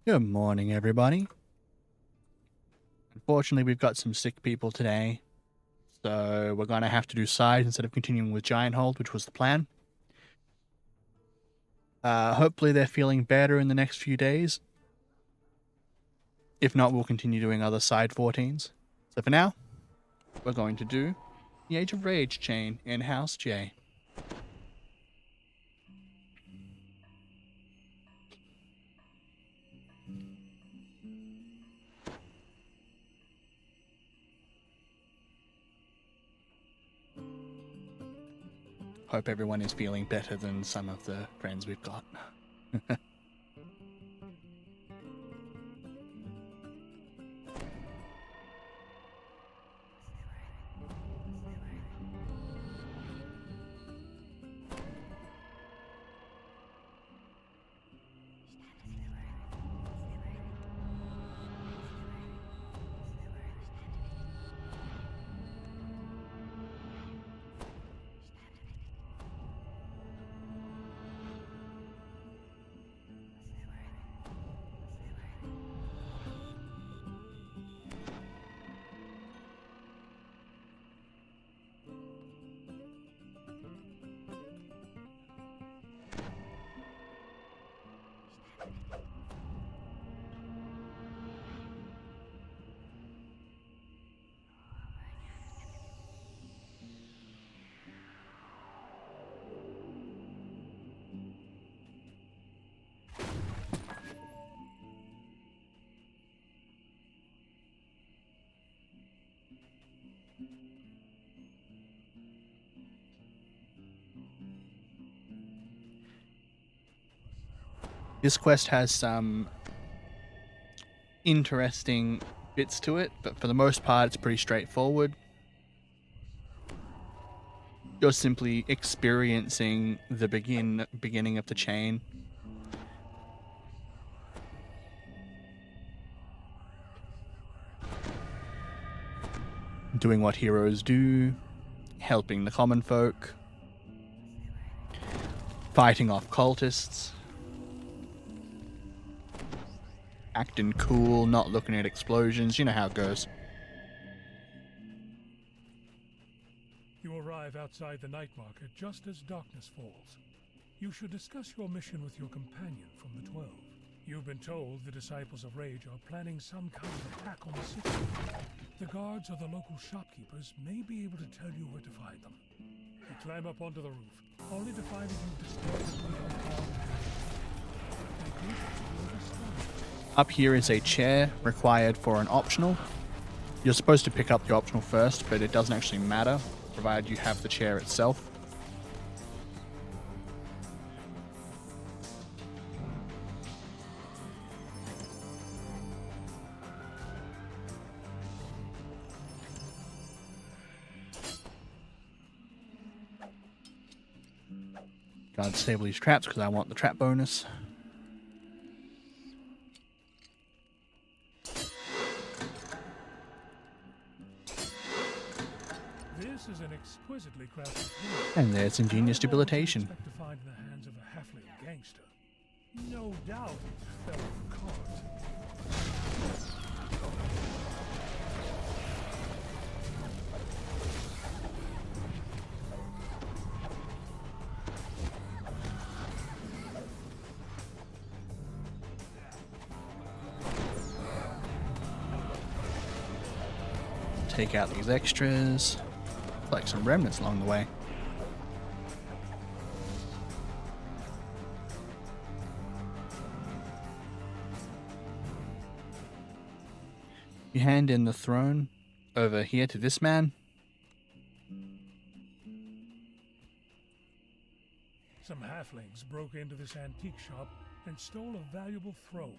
Good morning, everybody. Unfortunately, we've got some sick people today, so we're going to have to do sides instead of continuing with Giant Hold, which was the plan. Hopefully they're feeling better in the next few days. If not, we'll continue doing other side 14s. So for now, we're going to do the Age of Rage chain in House J. Hope everyone is feeling better than some of the friends we've got. This quest has some interesting bits to it, but for the most part, it's pretty straightforward. You're simply experiencing the beginning of the chain. Doing what heroes do, helping the common folk, fighting off cultists, acting cool, not looking at explosions. You know how it goes. You arrive outside the night market just as darkness falls. You should discuss your mission with your companion from the 12. You've been told the Disciples of Rage are planning some kind of attack on the city. The guards or the local shopkeepers may be able to tell you where to find them. You climb up onto the roof, only to find that you've disturbed the Up here is a chair required for an optional. You're supposed to pick up the optional first, but it doesn't actually matter, provided you have the chair itself. Gotta disable these traps because I want the trap bonus. This is an exquisitely crafted And there's ingenious debilitation. expect to find in the hands of a halfling gangster. No doubt it fell apart. Take out these extras. Collect some remnants along the way. You hand in the throne over here to this man. Some halflings broke into this antique shop and stole a valuable throne.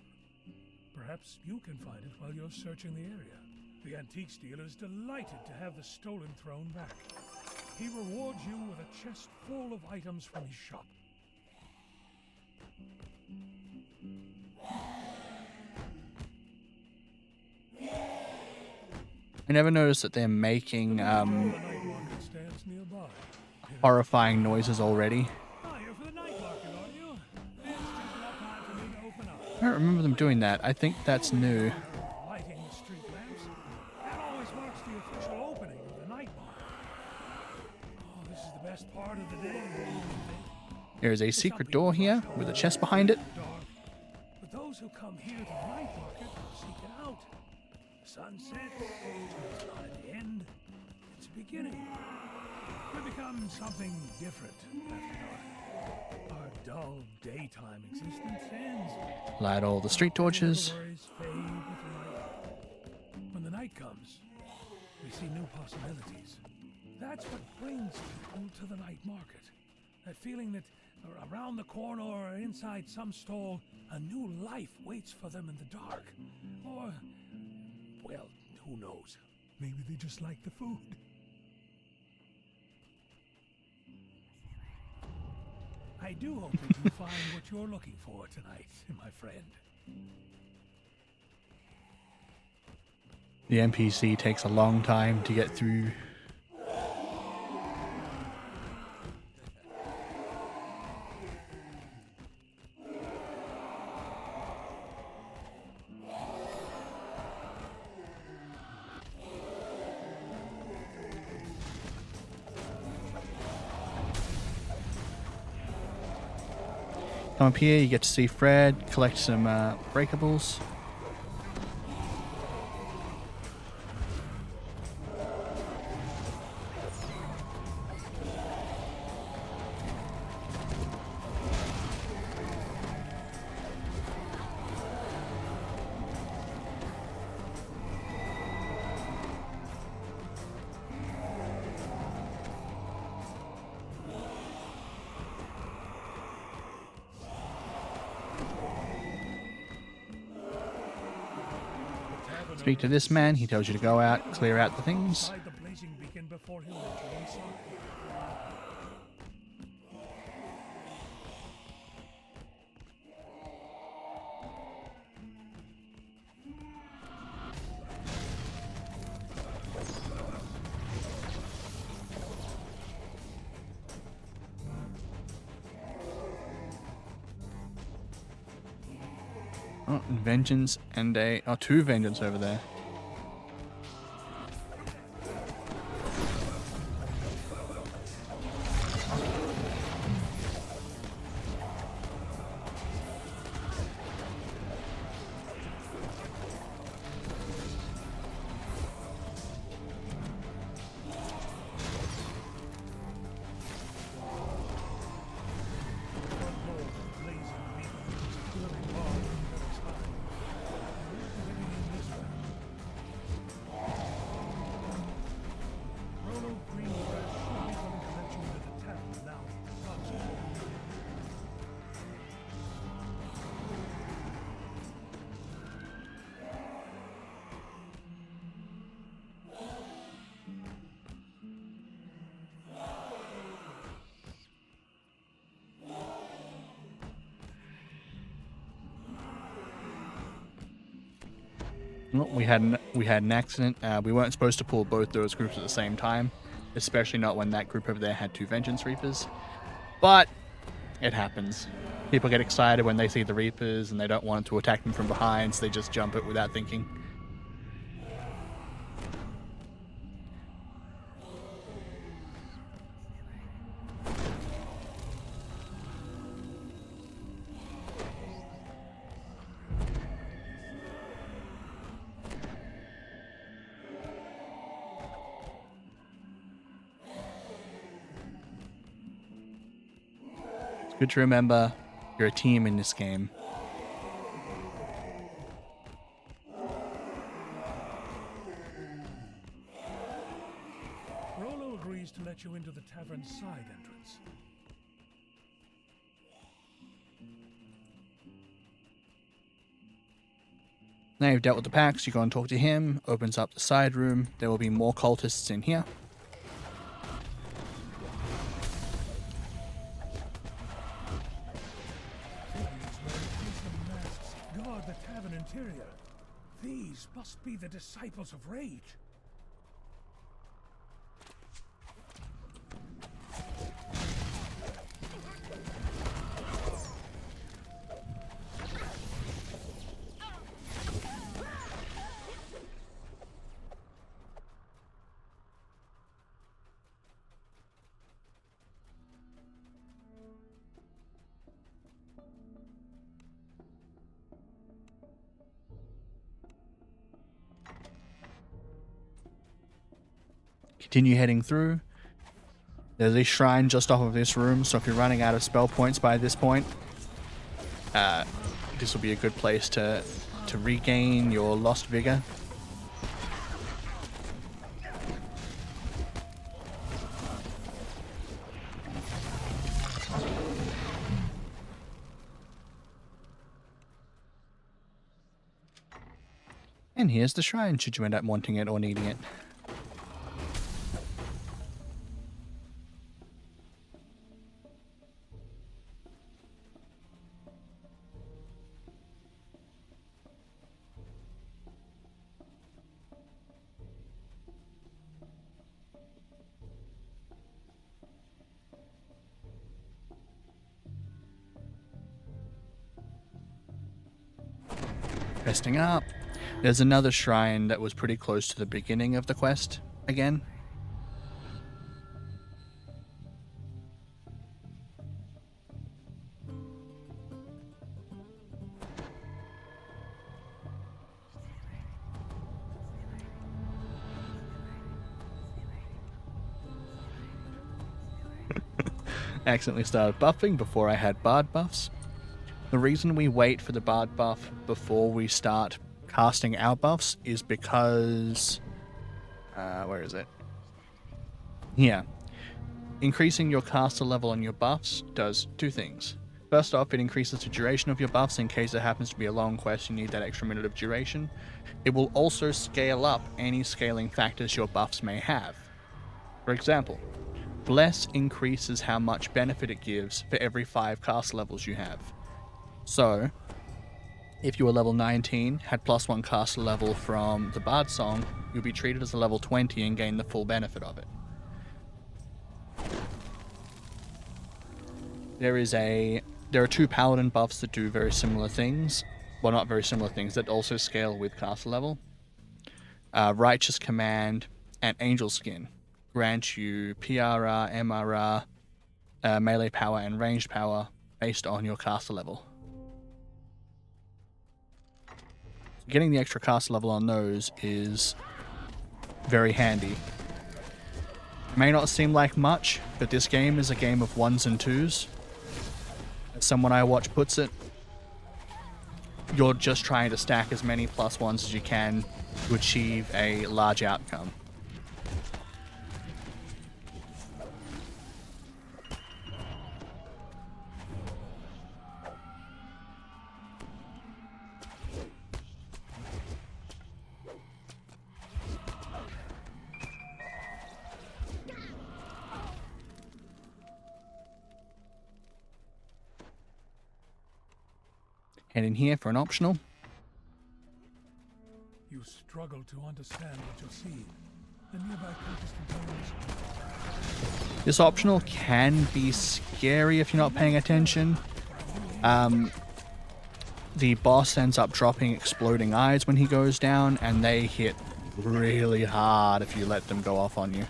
Perhaps you can find it while you're searching the area. The antiques dealer is delighted to have the stolen throne back. He rewards you with a chest full of items from his shop. I never noticed that they're making The night market stands nearby. horrifying noises already. Ah, you're for the night market, aren't you? It's just about time for me to open up. I don't remember them doing that. I think that's new. Lighting the street lamps. That always marks the official opening of the night market. Oh, this is the best part of the day. There is a secret door here with a chest behind it. Dark. But those who come here to the night market seek it out. The sun sets. It's not an end. It's a beginning. We become something different after dark. Our dull daytime existence ends. Light all the street torches. Worries fade with the light. When the night comes, we see new possibilities. That's what brings people to the night market. That feeling that around the corner or inside some stall, a new life waits for them in the dark. Or, well, who knows? Maybe they just like the food. I do hope that you find what you're looking for tonight, my friend. The NPC takes a long time to get through. Come up here, you get to see Fred, collect some breakables. Speak to this man, he tells you to go out, clear out the things. Light the blazing beacon before he'll let you inside. Oh, vengeance and two vengeance over there. Well, we had an accident. We weren't supposed to pull both those groups at the same time, especially not when that group over there had two Vengeance Reapers. But it happens. People get excited when they see the Reapers and they don't want to attack them from behind, so they just jump it without thinking. Good to remember, you're a team in this game. Rollo agrees to let you into the tavern's side entrance. Now you've dealt with the packs, you go and talk to him, opens up the side room. There will be more cultists in here. Guard the tavern interior. These must be the disciples of Rage. Continue heading through. There's a shrine just off of this room, so if you're running out of spell points by this point, this will be a good place to regain your lost vigor. And here's the shrine, should you end up wanting it or needing it. Resting up. There's another shrine that was pretty close to the beginning of the quest again. Accidentally started buffing before I had bard buffs. The reason we wait for the bard buff before we start casting our buffs is because... where is it? Yeah. Increasing your caster level on your buffs does two things. First off, it increases the duration of your buffs in case it happens to be a long quest, you need that extra minute of duration. It will also scale up any scaling factors your buffs may have. For example, Bless increases how much benefit it gives for every 5 caster levels you have. So, if you were level 19, had +1 caster level from the Bard Song, you'll be treated as a level 20 and gain the full benefit of it. There are 2 Paladin buffs that do very similar things. Well, not very similar things, that also scale with caster level. Righteous Command and Angel Skin grant you PRR, MRR, melee power and ranged power based on your caster level. Getting the extra caster level on those is very handy. It may not seem like much, but this game is a game of 1s and 2s. As someone I watch puts it, you're just trying to stack as many +1s as you can to achieve a large outcome. Head in here for an optional. You struggle to understand what you're seeing. The nearby cultist contains... This optional can be scary if you're not paying attention. The boss ends up dropping exploding eyes when he goes down, and they hit really hard if you let them go off on you.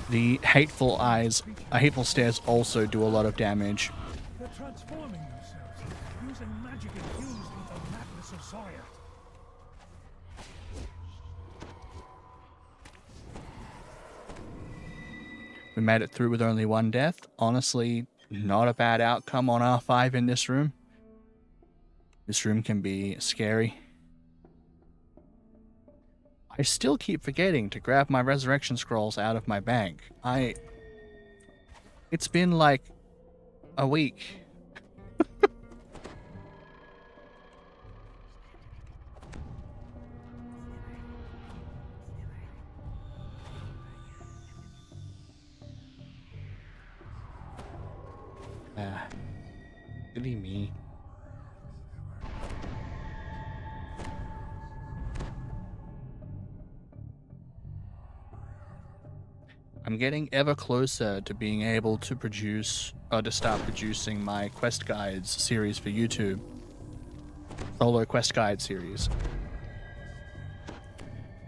The hateful stares also do a lot of damage. They're transforming themselves, using magic infused with the madness of Zarya. We made it through with only 1 death. Honestly, not a bad outcome on R5 in this room. This room can be scary. I still keep forgetting to grab my resurrection scrolls out of my bank. It's been like a week. Silly me. I'm getting ever closer to being able to produce, or to start producing my quest guides series for YouTube. Solo quest guide series.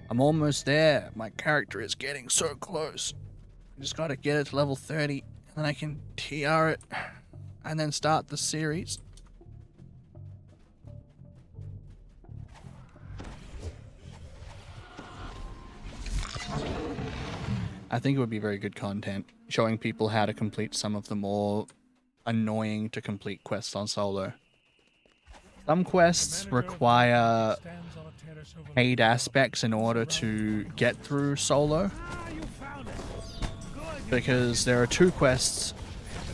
I'm almost there. My character is getting so close. I just gotta get it to level 30, and then I can TR it, and then start the series. I think it would be very good content, showing people how to complete some of the more annoying to complete quests on solo. Some quests require paid aspects in order to get through solo, because there are 2 quests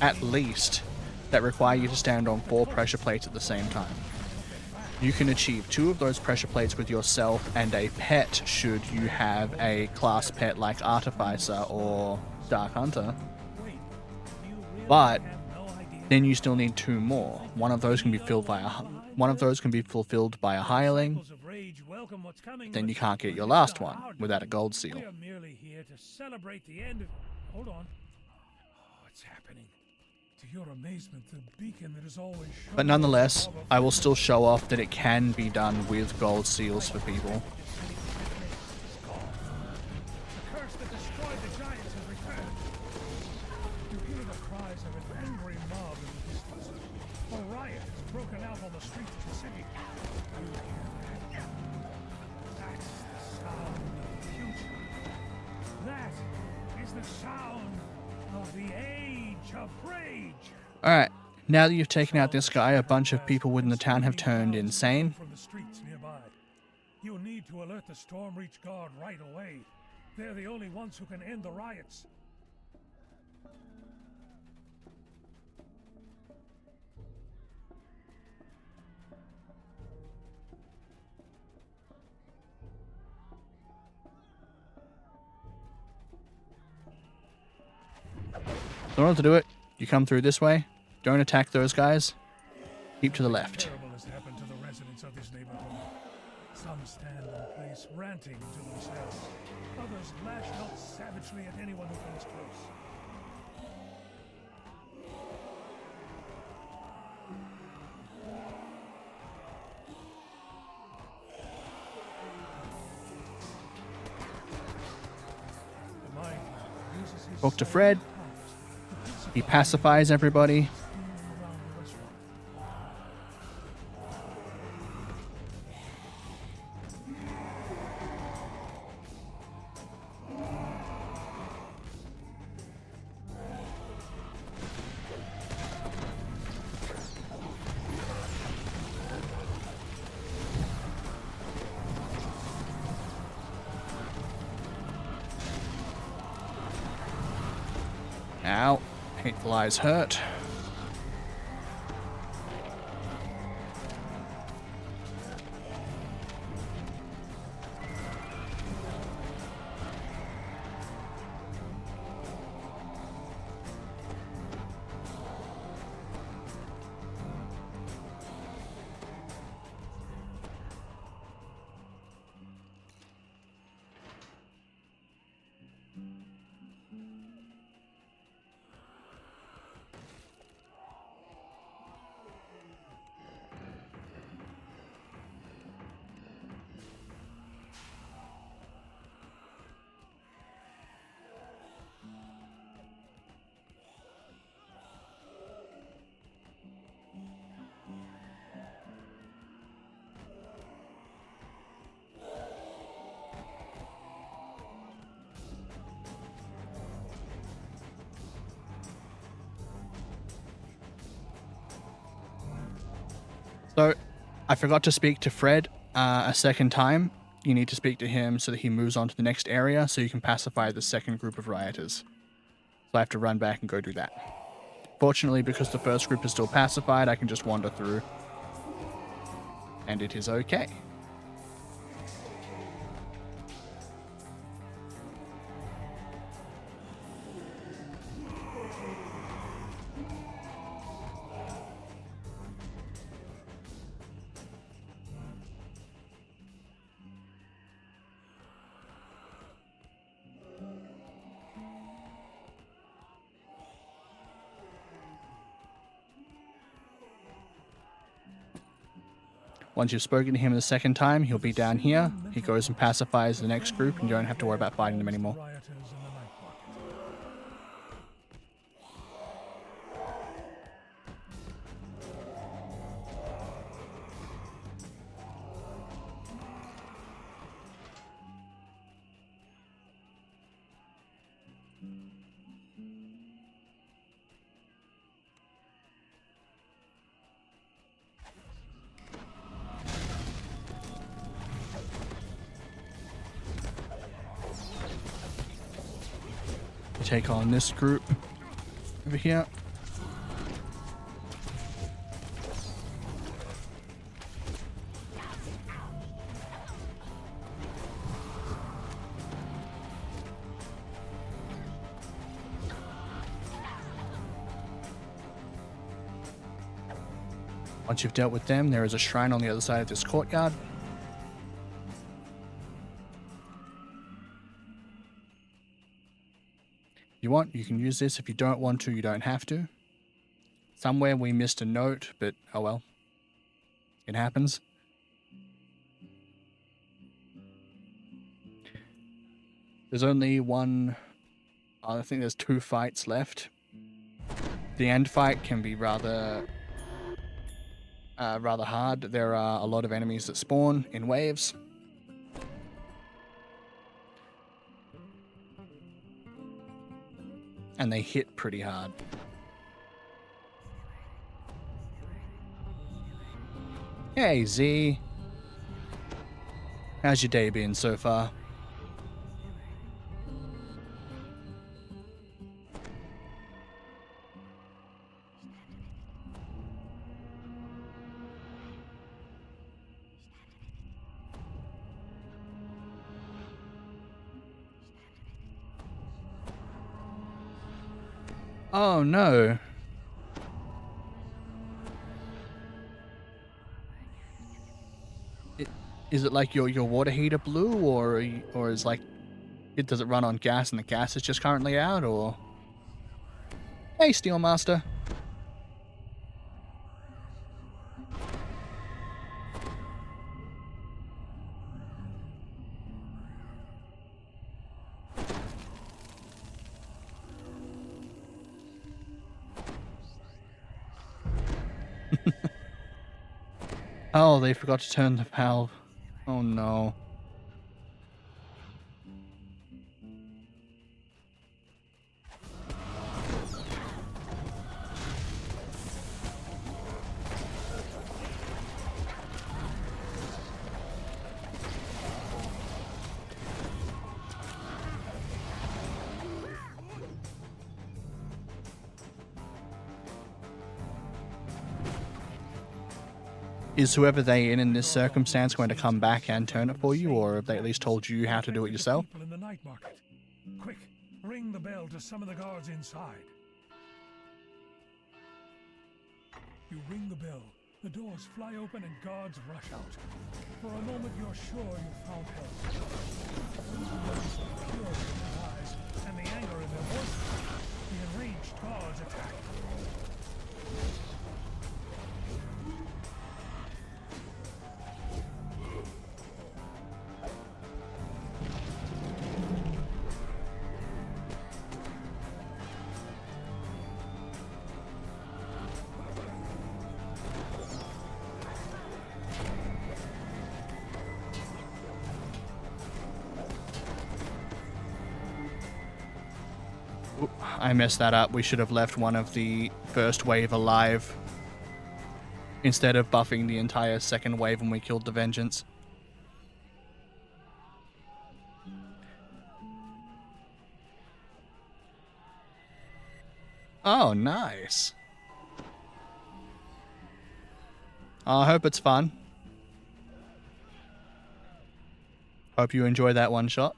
at least that require you to stand on 4 pressure plates at the same time. You can achieve 2 of those pressure plates with yourself and a pet should you have a class pet like Artificer or Dark Hunter. But then you still need 2 more. One of those can be fulfilled by a hireling. Then you can't get your last one without a gold seal. We are merely here to celebrate the end of... Hold on. What's happening? To your amazement, the beacon that is always shown... But nonetheless, I will still show off that it can be done with gold seals for people. The curse that destroyed the giants has returned. You hear the cries of an angry mob in the distance. A riot has broken out on the streets of the city. You hear that? That's the sound of the future. That is the sound of the age of rage. Alright, now that you've taken out this guy, a bunch of people within the town have turned insane. From the streets nearby. You'll need to alert the Stormreach guard right away. They're the only ones who can end the riots. In order to do it, you come through this way. Don't attack those guys. Keep to the left. Terrible has happened to the residents of this neighborhood. Some stand in place, ranting to themselves. Others lash out savagely at anyone who comes close. The mind uses his Talk to Fred. He pacifies everybody. around the restaurant. Ow. Hateful Eyes hurt. So, I forgot to speak to Fred a second time. You need to speak to him so that he moves on to the next area so you can pacify the second group of rioters. So I have to run back and go do that. Fortunately, because the first group is still pacified, I can just wander through. And it is okay. Once you've spoken to him the second time, he'll be down here. He goes and pacifies the next group, and you don't have to worry about fighting them anymore. Rioters in the night market. Take on this group over here. Once you've dealt with them, there is a shrine on the other side of this courtyard. You want, you can use this. If you don't want to, you don't have to. Somewhere we missed a note, but oh well. It happens. There's only one... I think there's 2 fights left. The end fight can be rather hard. There are a lot of enemies that spawn in waves. And they hit pretty hard. Hey, Z. How's your day been so far? Oh no. Is it like your water heater blew, or is like does it run on gas and the gas is just currently out, or? Hey, Steelmaster. Oh, they forgot to turn the valve. Oh no. Is whoever they in this circumstance going to come back and turn it for you, or have they at least told you how to do it yourself? People in the night market. Quick, ring the bell to summon the guards inside. You ring the bell, the doors fly open and guards rush out. For a moment you're sure you've found help. The fury in their eyes and the anger in their voices. The enraged guards attack. I messed that up. We should have left one of the first wave alive instead of buffing the entire second wave when we killed the Vengeance. Oh, nice. I hope it's fun. Hope you enjoy that one shot.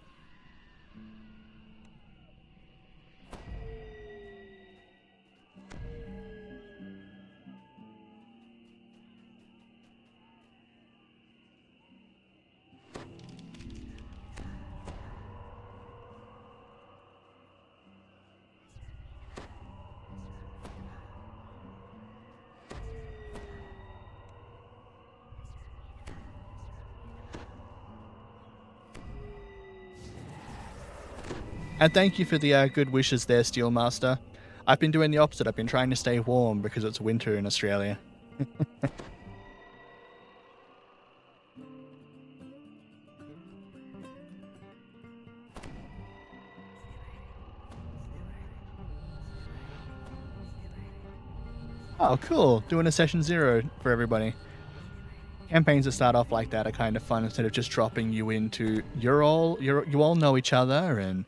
And thank you for the good wishes there, Steelmaster. I've been doing the opposite. I've been trying to stay warm because it's winter in Australia. Oh, cool. Doing a session 0 for everybody. Campaigns that start off like that are kind of fun instead of just dropping you into you all know each other, and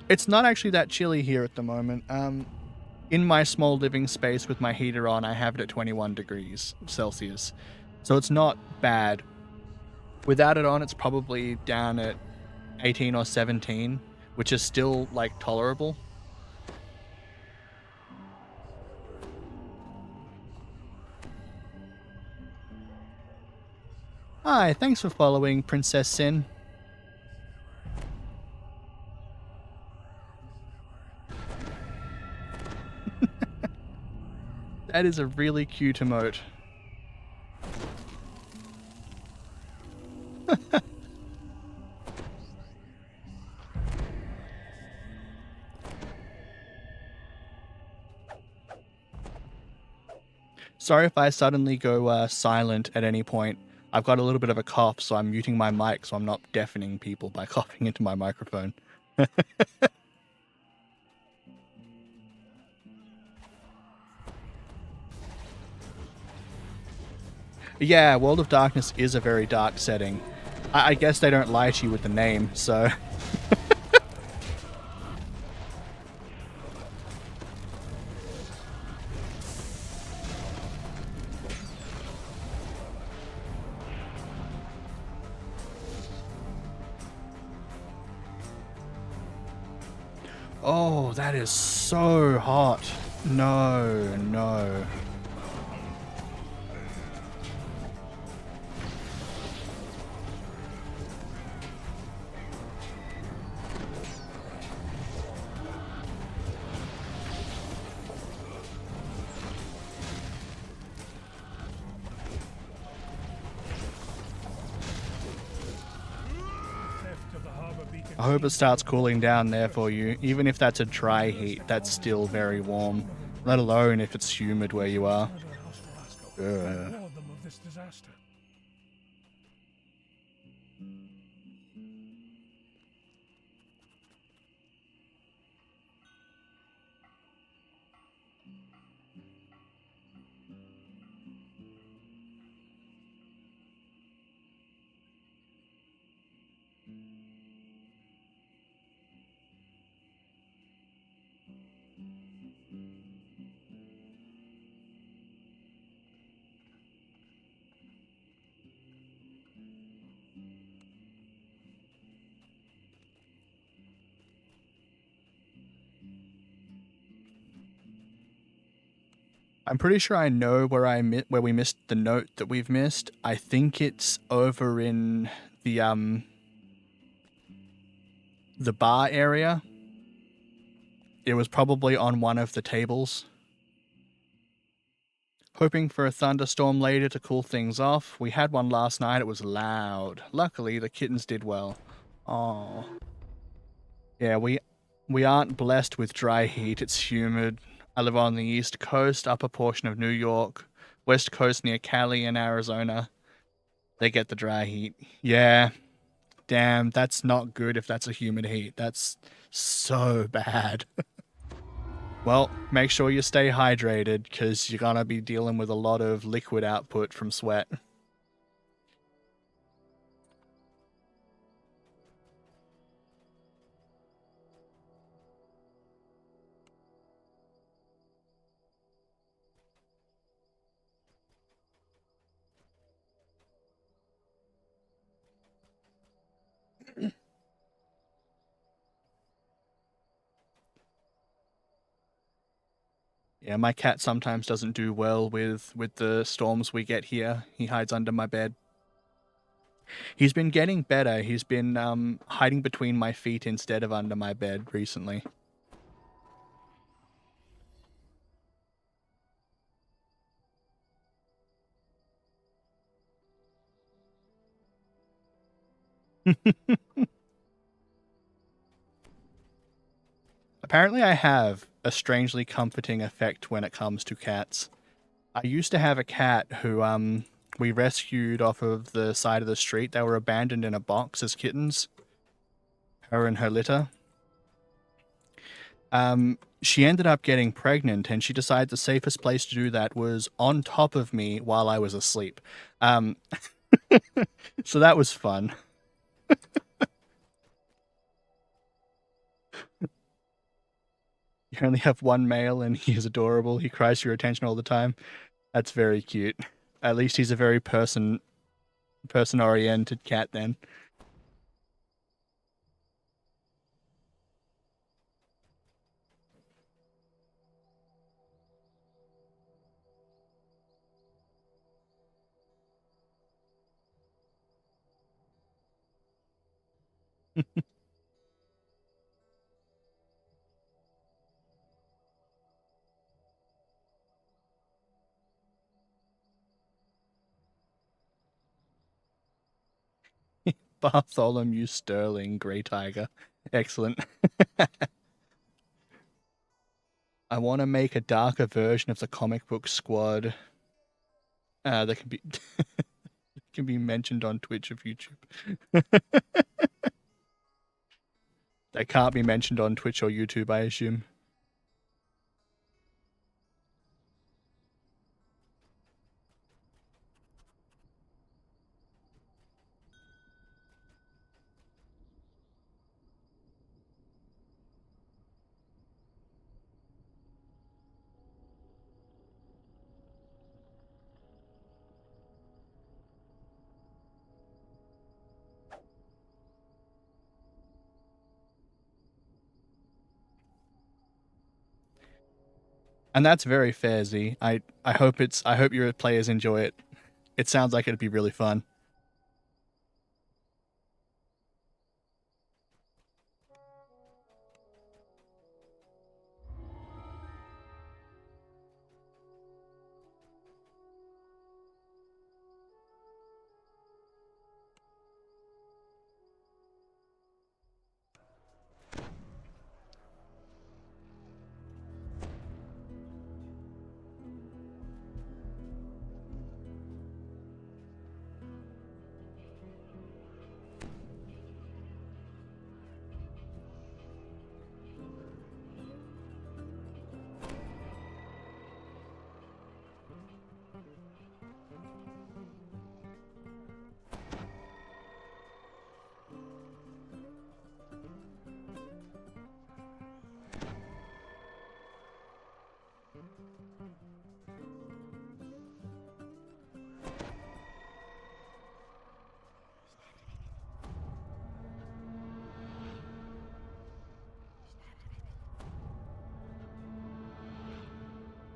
it's not actually that chilly here at the moment. In my small living space with my heater on, I have it at 21 degrees Celsius. So it's not bad. Without it on, it's probably down at 18 or 17, which is still like tolerable. Hi, thanks for following, Princess Sin. That is a really cute emote. Sorry if I suddenly go silent at any point. I've got a little bit of a cough, so I'm muting my mic so I'm not deafening people by coughing into my microphone. Yeah, World of Darkness is a very dark setting. I guess they don't lie to you with the name, so... Oh, that is so hot. No, no. I hope it starts cooling down there for you. Even if that's a dry heat, that's still very warm. Let alone if it's humid where you are. I'm pretty sure I know where we missed the note that we've missed. I think it's over in the bar area. It was probably on one of the tables. Hoping for a thunderstorm later to cool things off. We had one last night. It was loud. Luckily, the kittens did well. Oh. Yeah, we aren't blessed with dry heat. It's humid. I live on the East Coast, upper portion of New York, West Coast near Cali and Arizona. They get the dry heat. Yeah. Damn, that's not good if that's a humid heat. That's so bad. Well, make sure you stay hydrated because you're going to be dealing with a lot of liquid output from sweat. Yeah, my cat sometimes doesn't do well with the storms we get here. He hides under my bed. He's been getting better. He's been hiding between my feet instead of under my bed recently. Apparently I have a strangely comforting effect when it comes to cats. I used to have a cat who we rescued off of the side of the street. They were abandoned in a box as kittens. Her and her litter. She ended up getting pregnant, and she decided the safest place to do that was on top of me while I was asleep. So that was fun. You only have one male, and he is adorable. He cries for your attention all the time. That's very cute. At least he's a very person-oriented cat then. Bartholomew Sterling, Grey Tiger. Excellent. I want to make a darker version of the comic book squad that can be can be mentioned on Twitch or YouTube. They can't be mentioned on Twitch or YouTube, I assume. And that's very fair, Z. I hope your players enjoy it. It sounds like it'd be really fun.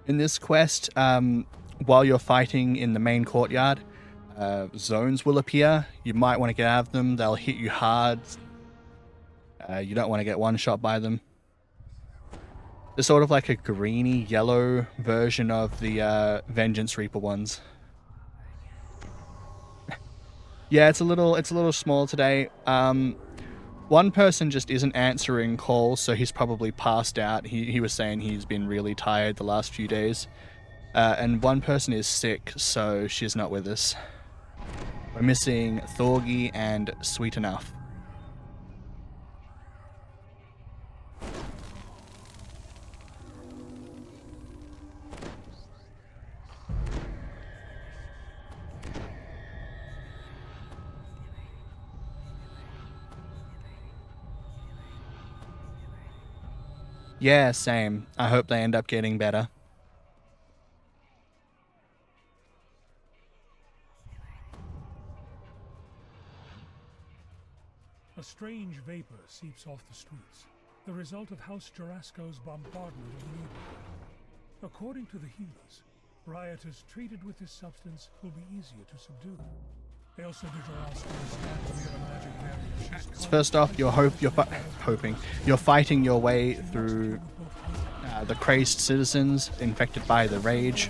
In this quest, while you're fighting in the main courtyard, zones will appear. You might want to get out of them. They'll hit you hard. You don't want to get one shot by them. They're sort of like a greeny yellow version of the Vengeance Reaper ones. Yeah, it's a little small today. One person just isn't answering calls, so he's probably passed out. He was saying he's been really tired the last few days. And one person is sick, so she's not with us. We're missing Thorgy and Sweet Enough. Yeah, same. I hope they end up getting better. A strange vapor seeps off the streets, the result of House Jarasco's bombardment of the neighborhood. According to the healers, rioters treated with this substance will be easier to subdue. Also, first off, you're fighting your way through the crazed citizens infected by the rage.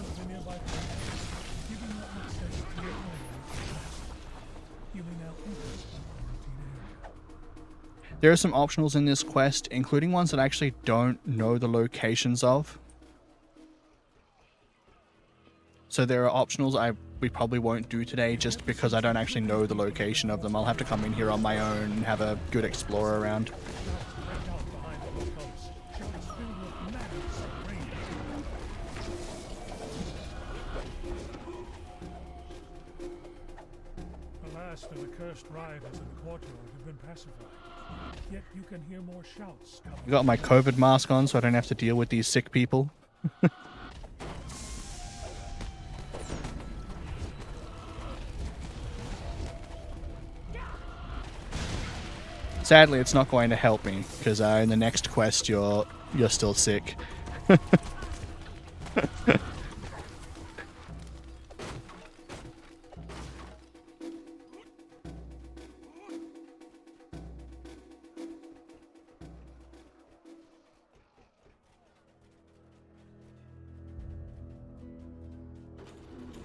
There are some optionals in this quest, including ones that I actually don't know the locations of. So there are optionals we probably won't do today just because I don't actually know the location of them. I'll have to come in here on my own and have a good explore around. The last of the cursed rioters in the courtyard have been pacified. Yet you can hear more shouts. I got my COVID mask on so I don't have to deal with these sick people. Sadly, it's not going to help me because in the next quest you're still sick.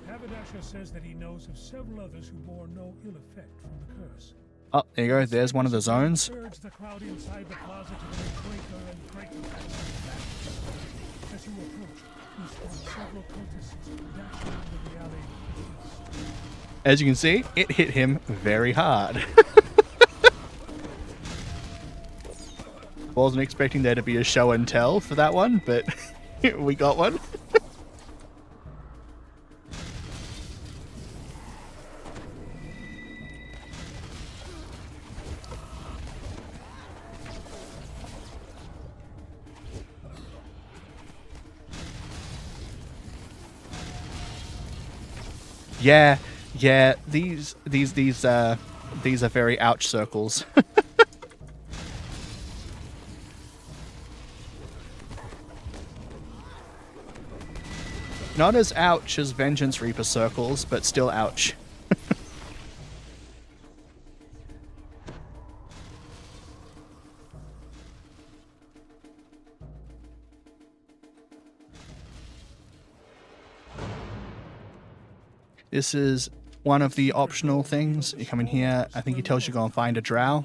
Haberdasher says that he knows of several others who bore no ill effect from the curse. Oh, there you go. There's one of the zones. Urge the crowd inside the plaza to make greater and greater. As you approach, you spot several cultists dashing into the alley to the east. As you can see, it hit him very hard. Wasn't expecting there to be a show and tell for that one, but we got one. Yeah, these are very ouch circles. Not as ouch as Vengeance Reaper circles, but still ouch. This is one of the optional things. You come in here, I think he tells you to go and find a drow.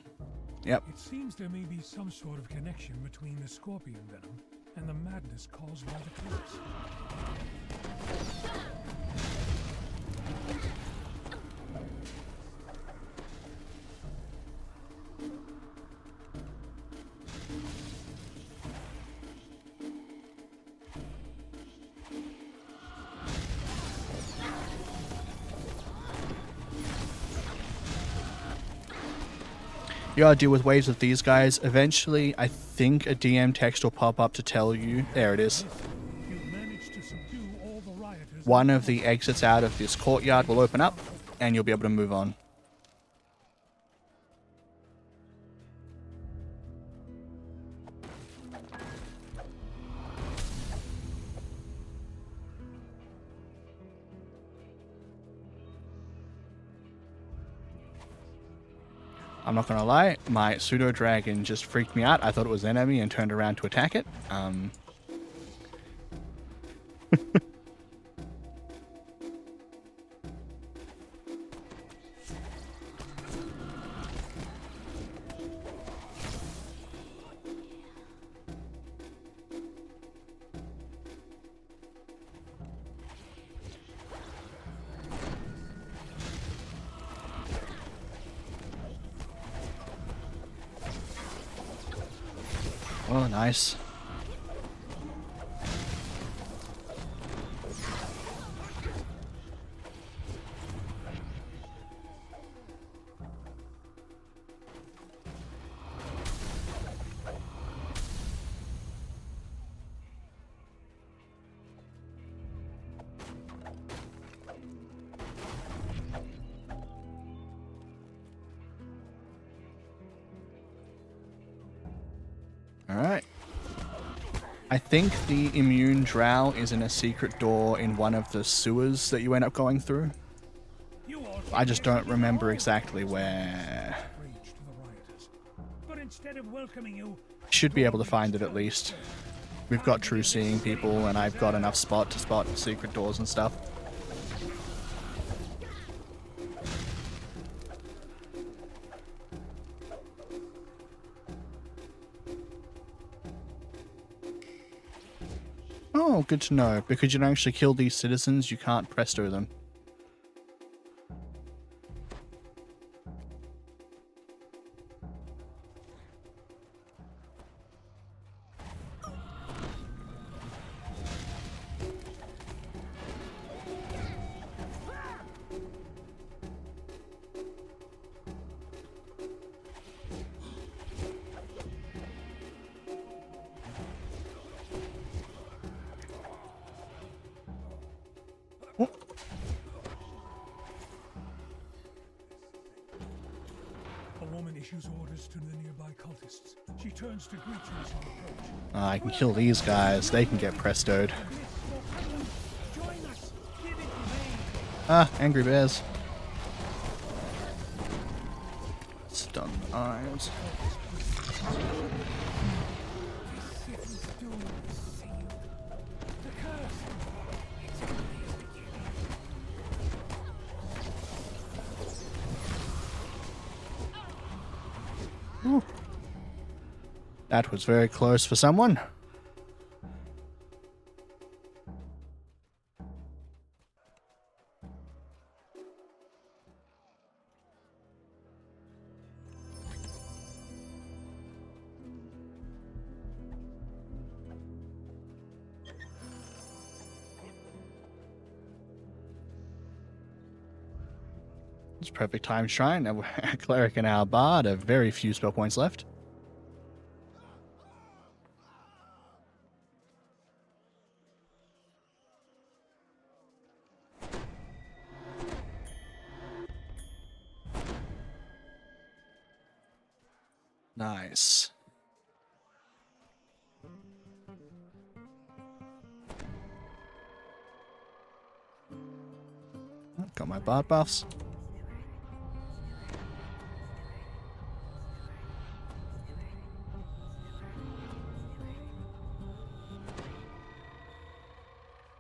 Yep. It seems there may be some sort of connection between the scorpion venom and the madness caused by the curse. You gotta deal with waves of these guys. Eventually, I think a DM text will pop up to tell you. There it is. One of the exits out of this courtyard will open up, and you'll be able to move on. I'm not gonna lie, my pseudo dragon just freaked me out. I thought it was an enemy and turned around to attack it. Oh, nice. Alright. I think the immune drow is in a secret door in one of the sewers that you end up going through. I just don't remember exactly where. Should be able to find it at least. We've got true seeing people and I've got enough spot to spot secret doors and stuff. good to know. Because you don't actually kill these citizens, you can't presto them. Issues orders to the nearby cultists. She turns to greet you as you approach. I can kill these guys. They can get prestoed. Ah, angry bears. Stun eyes. Ooh. That was very close for someone. It's perfect time shrine. Now, our cleric and our bard have very few spell points left. Nice. Got my bard buffs.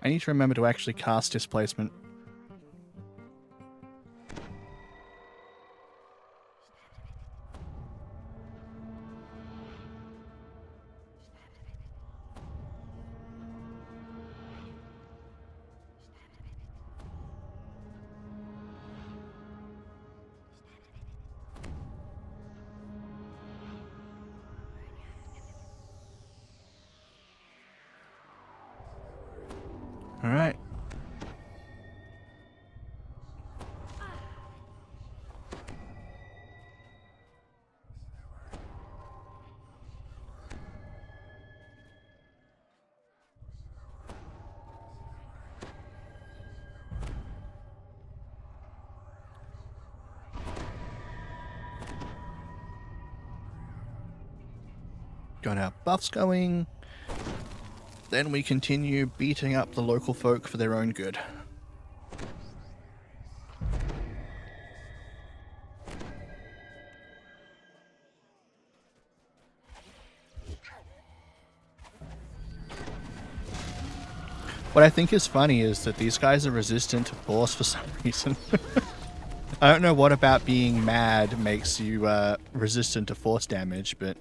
I need to remember to actually cast Displacement. All right. Got our buffs going. Then we continue beating up the local folk for their own good. What I think is funny is that these guys are resistant to force for some reason. I don't know what about being mad makes you resistant to force damage, but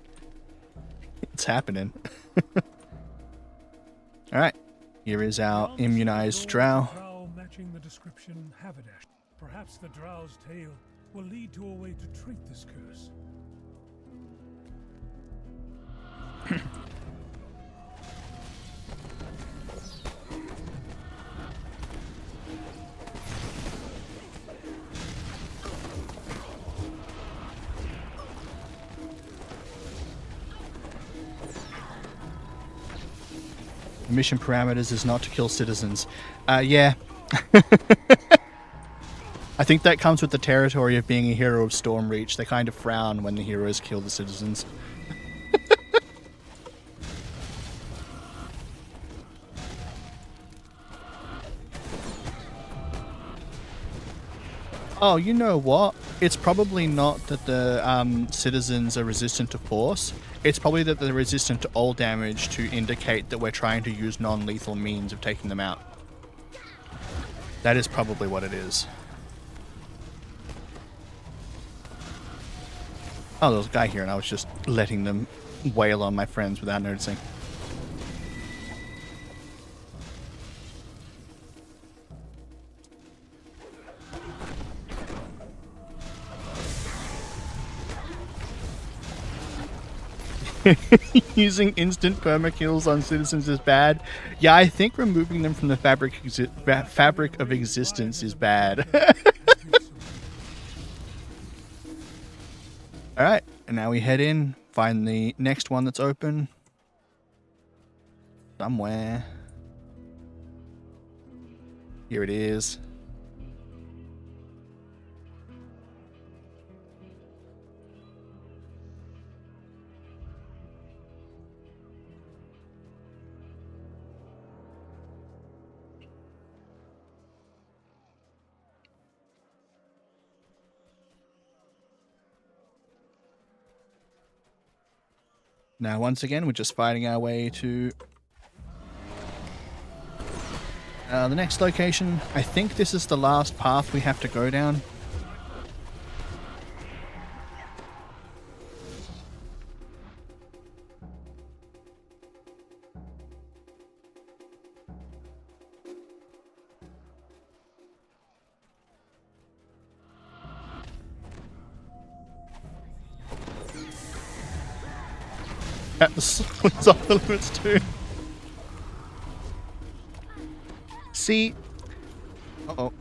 it's happening. Alright, here is our immunized drow. Matching the description Havidash. Perhaps the drow's tale will lead to a way to treat this curse. Mission parameters is not to kill citizens. Yeah. I think that comes with the territory of being a hero of Stormreach. They kind of frown when the heroes kill the citizens. Oh, you know what? It's probably not that the citizens are resistant to force. It's probably that they're resistant to all damage to indicate that we're trying to use non-lethal means of taking them out. That is probably what it is. Oh, there was a guy here and I was just letting them wail on my friends without noticing. Using instant perma-kills on citizens is bad. Yeah, I think removing them from the fabric of existence is bad. Alright, and now we head in, find the next one that's open. Somewhere. Here it is. Now, once again, we're just fighting our way to the next location. I think this is the last path we have to go down. At the swords off the limits too. See, uh-oh.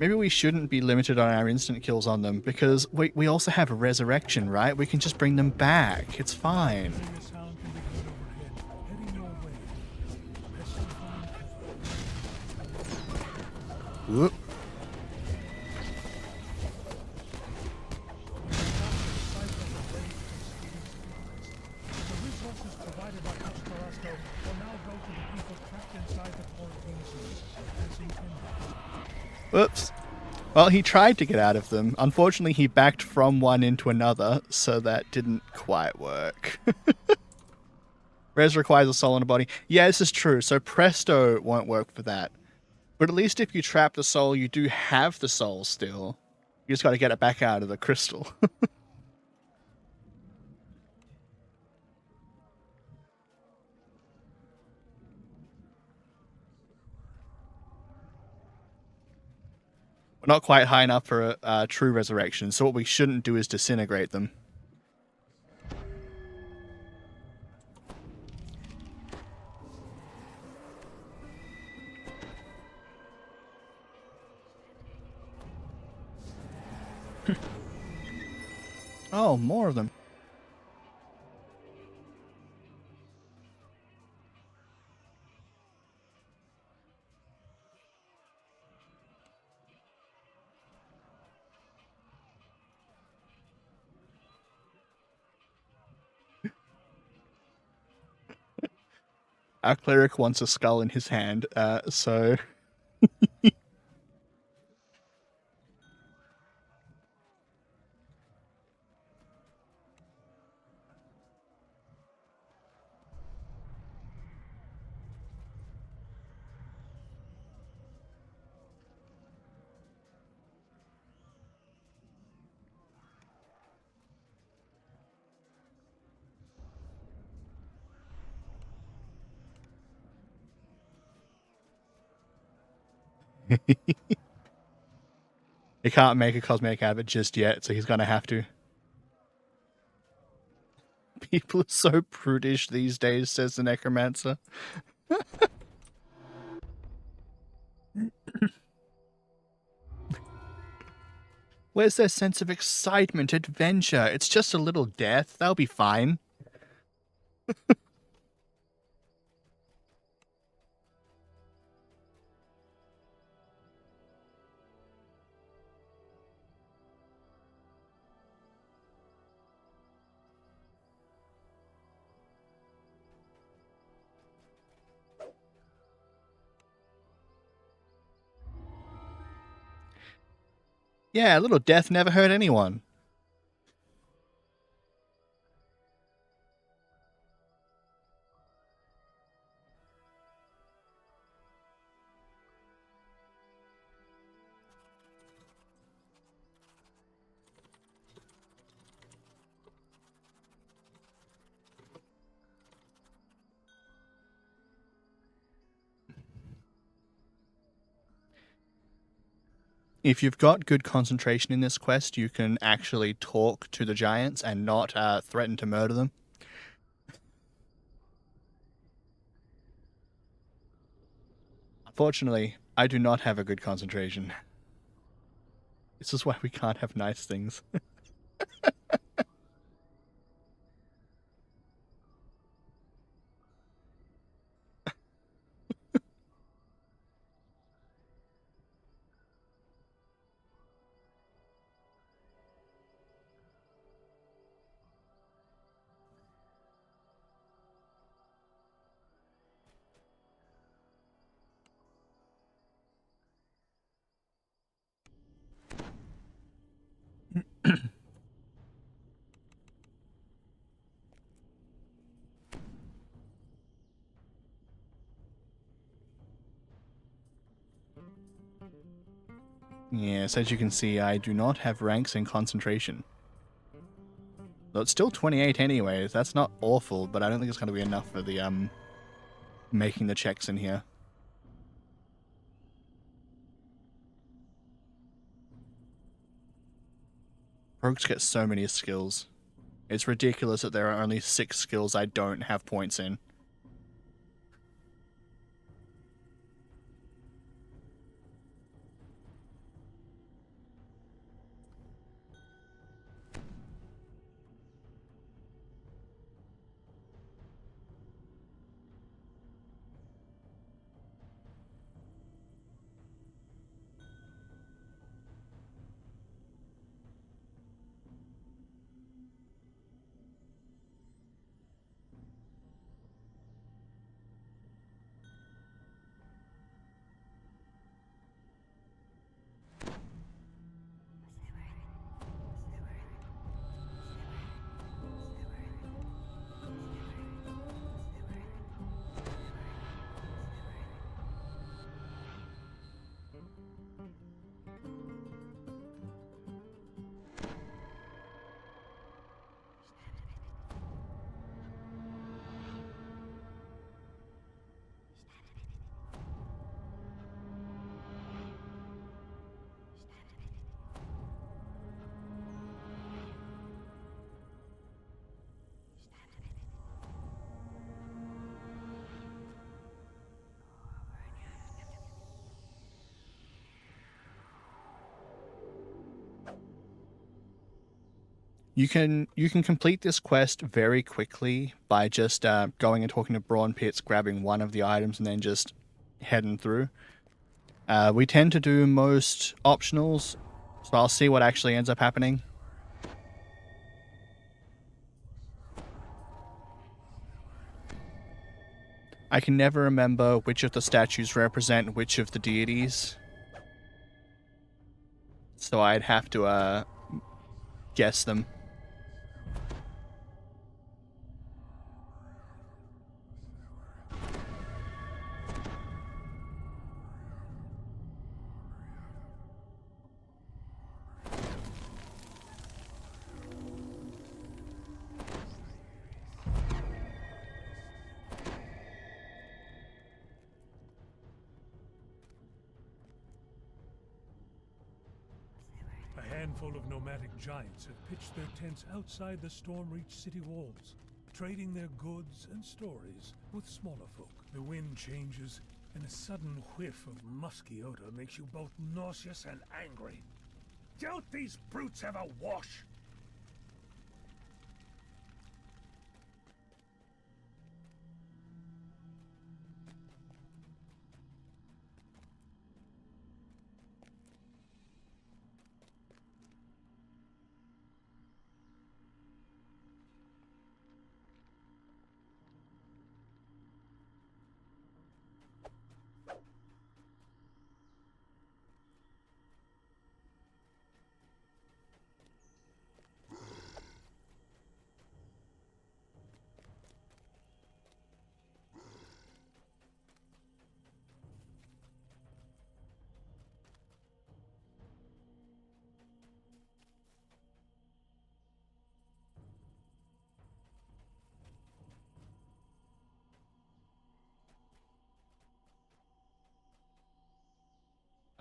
Maybe we shouldn't be limited on our instant kills on them, because we also have a resurrection, right? We can just bring them back. It's fine. Whoop. Whoops. Well, he tried to get out of them. Unfortunately, he backed from one into another, so that didn't quite work. Res requires a soul in a body. Yeah, this is true. So Presto won't work for that. But at least if you trap the soul, you do have the soul still. You just got to get it back out of the crystal. We're not quite high enough for a true resurrection, so what we shouldn't do is disintegrate them. Oh, more of them. Our cleric wants a skull in his hand, so... He can't make a cosmetic out of it just yet, so he's gonna have to. People are so prudish these days, says the necromancer. Where's their sense of excitement, adventure? It's just a little death. That'll be fine. Yeah, a little death never hurt anyone. If you've got good concentration in this quest, you can actually talk to the giants and not threaten to murder them. Unfortunately, I do not have a good concentration. This is why we can't have nice things. Yes, as you can see, I do not have ranks in concentration. Though it's still 28 anyways. That's not awful, but I don't think it's going to be enough for the making the checks in here. Rogues get so many skills. It's ridiculous that there are only 6 skills I don't have points in. You can complete this quest very quickly by just going and talking to Brawn Pits, grabbing one of the items, and then just heading through. We tend to do most optionals, so I'll see what actually ends up happening. I can never remember which of the statues represent which of the deities, so I'd have to guess them. A handful of nomadic giants have pitched their tents outside the Stormreach city walls, trading their goods and stories with smaller folk. The wind changes, and a sudden whiff of musky odor makes you both nauseous and angry. Don't these brutes have a wash?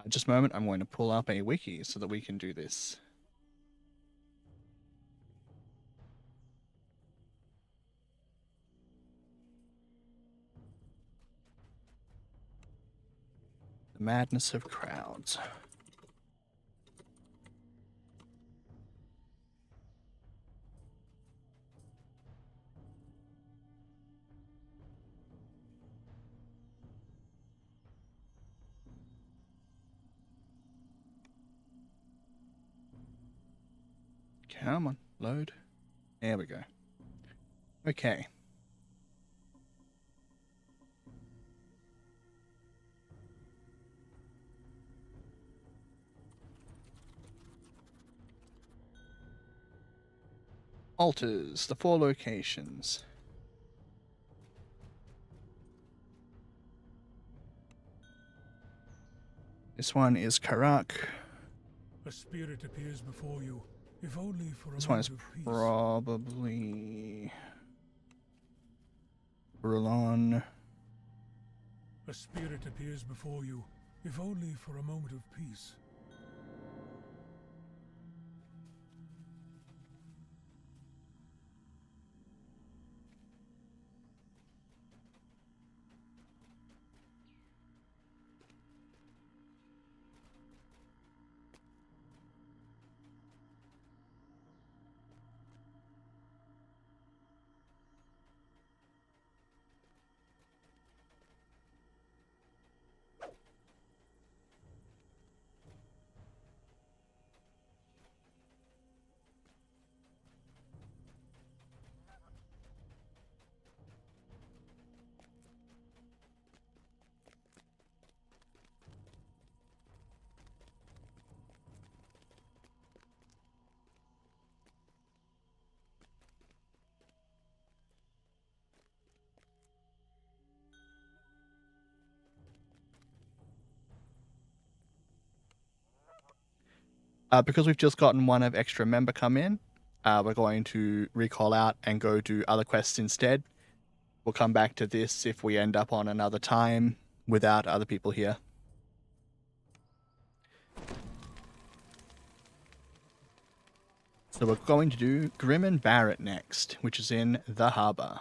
Just a moment, I'm going to pull up a wiki so that we can do this. The madness of crowds. Come on, load. There we go. Okay. Altars, the 4 locations. This one is Karak. A spirit appears before you, if only for a This one is moment of peace. probably Brulon. A spirit appears before you, if only for a moment of peace. Because we've just gotten one of extra member come in, we're going to recall out and go do other quests instead. We'll come back to this if we end up on another time without other people here. So we're going to do Grim and Barett next, which is in the harbor.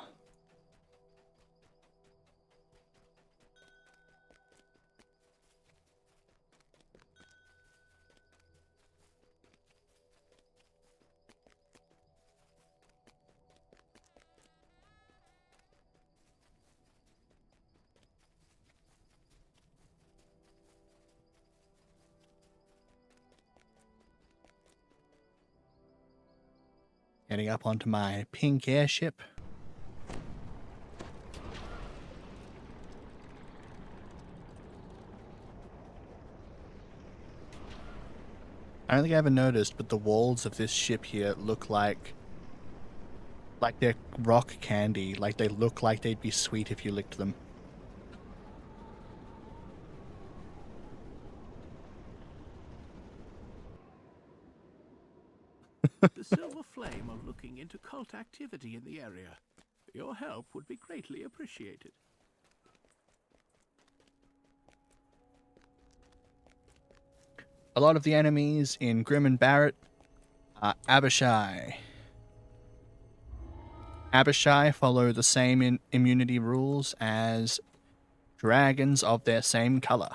Getting up onto my pink airship. I don't think I ever noticed, but the walls of this ship here look like they're rock candy. Like they look like they'd be sweet if you licked them. The Silver Flame are looking into cult activity in the area. Your help would be greatly appreciated. A lot of the enemies in Grim and Barett are Abishai. Abishai follow the same immunity rules as dragons of their same color.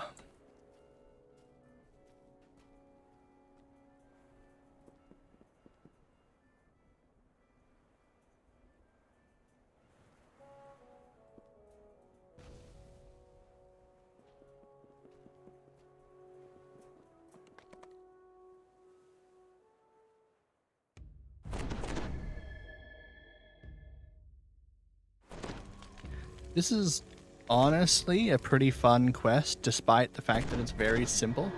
This is honestly a pretty fun quest, despite the fact that it's very simple.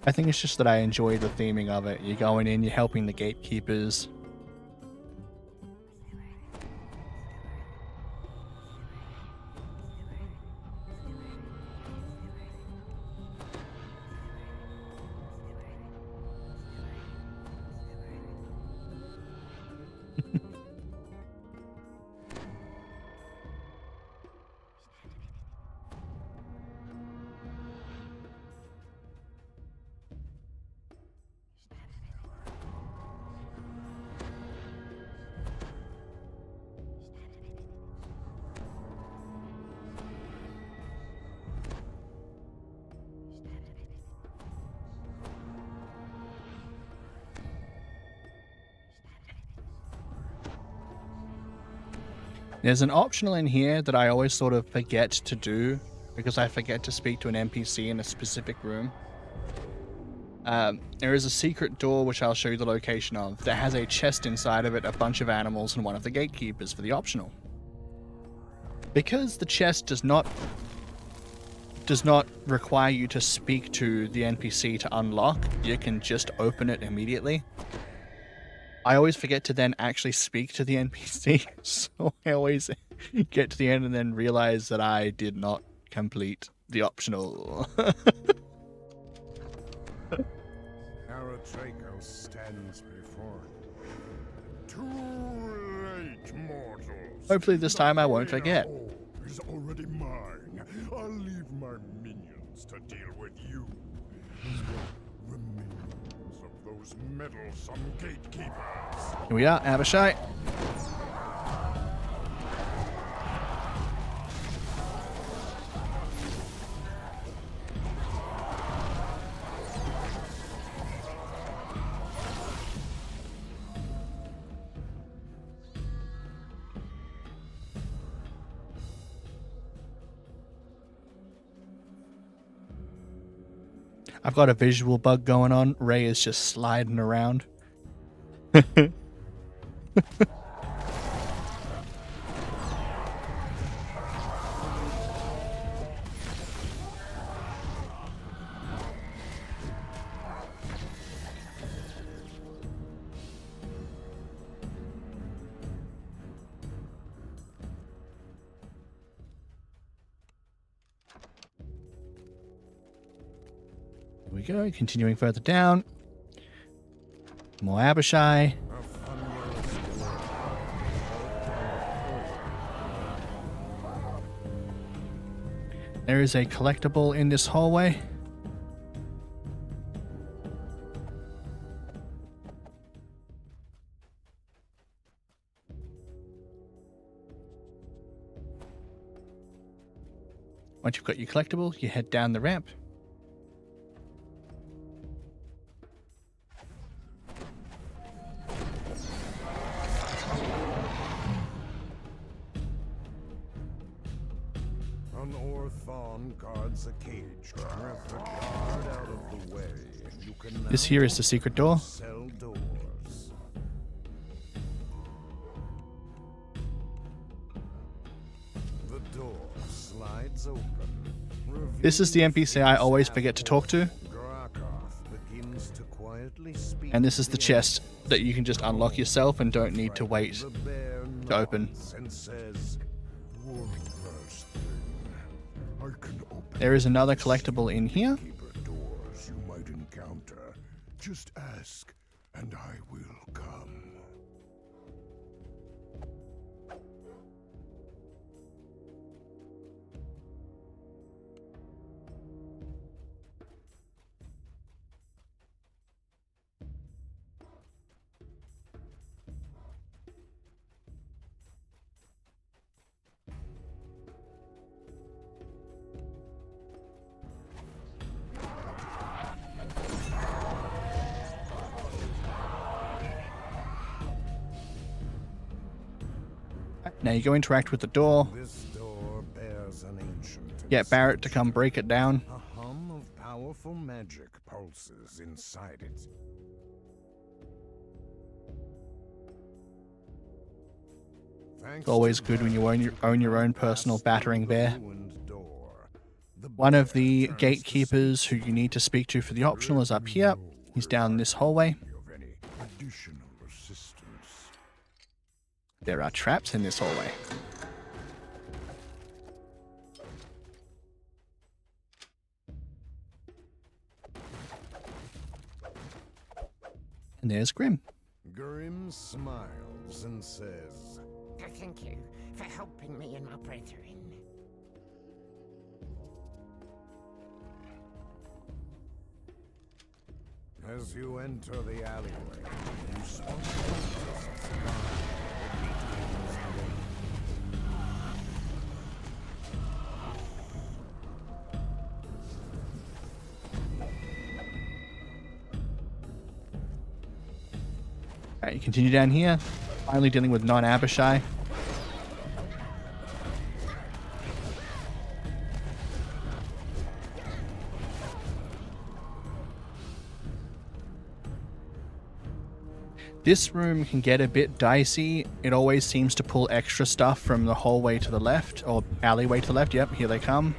I think it's just that I enjoy the theming of it. You're going in, you're helping the gatekeepers. There's an optional in here that I always sort of forget to do because I forget to speak to an NPC in a specific room. There is a secret door, which I'll show you the location of, that has a chest inside of it, a bunch of animals, and one of the gatekeepers for the optional. Because the chest does not require you to speak to the NPC to unlock, you can just open it immediately. I always forget to then actually speak to the NPC, so I always get to the end and then realize that I did not complete the optional. Aratraco stands before you. Too late, mortals. Hopefully this time I won't forget. The is already mine. I'll leave my minions to deal with you. The remains of those meddlesome gatekeepers. Here we are, Abishai. I've got a visual bug going on. Ray is just sliding around. Here we go, continuing further down. More Abishai. There is a collectible in this hallway. Once you've got your collectible, you head down the ramp. An Orthon guards a cage. Rip the guard out of the way, and you can This here is the secret door. sell doors. The door slides open. This is the NPC I always forget to talk to. Grakoth begins to quietly speak And this is to the chest that you can just unlock yourself and don't need to wait The bear to open. nods and says, "One last thing. I can open There is another collectible in here. keeper doors you might encounter. Just ask, and I will come." Now you go interact with the door. This door bears an ancient Get Barett to come break it down. A hum of powerful magic pulses inside it. It's always good when you own your own personal battering bear. The One of the gatekeepers who you need to speak to for the optional is up here. He's down this hallway. of any additional resistance. There are traps in this hallway. And there's Grim. Grim smiles and says, Thank you for helping me and my brethren. as you enter the alleyway, you spot the Alright, you continue down here. Finally dealing with non-Abishai. This room can get a bit dicey. It always seems to pull extra stuff from the hallway to the left, or alleyway to the left. Yep, here they come.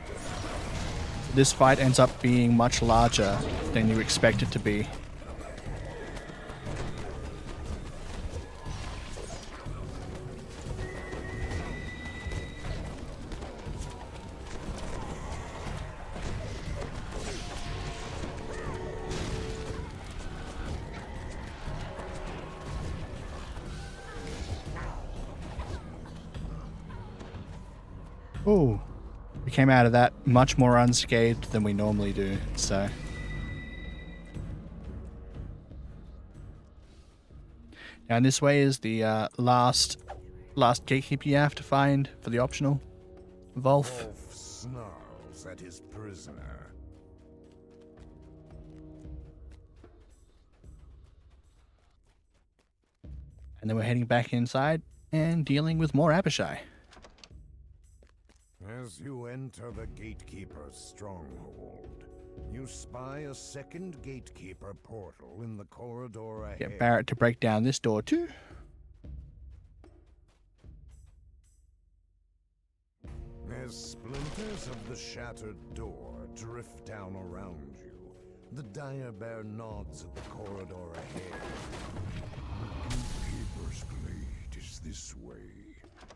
This fight ends up being much larger than you expect it to be. Ooh, we came out of that much more unscathed than we normally do, so. Now this way is the last gatekeeper you have to find for the optional. Wolf. Wolf snarls at his prisoner. And then we're heading back inside and dealing with more Abishai. As you enter the gatekeeper's stronghold, you spy a second gatekeeper portal in the corridor ahead. Get Barett to break down this door too. As splinters of the shattered door drift down around you, the dire bear nods at the corridor ahead. The gatekeeper's blade is this way.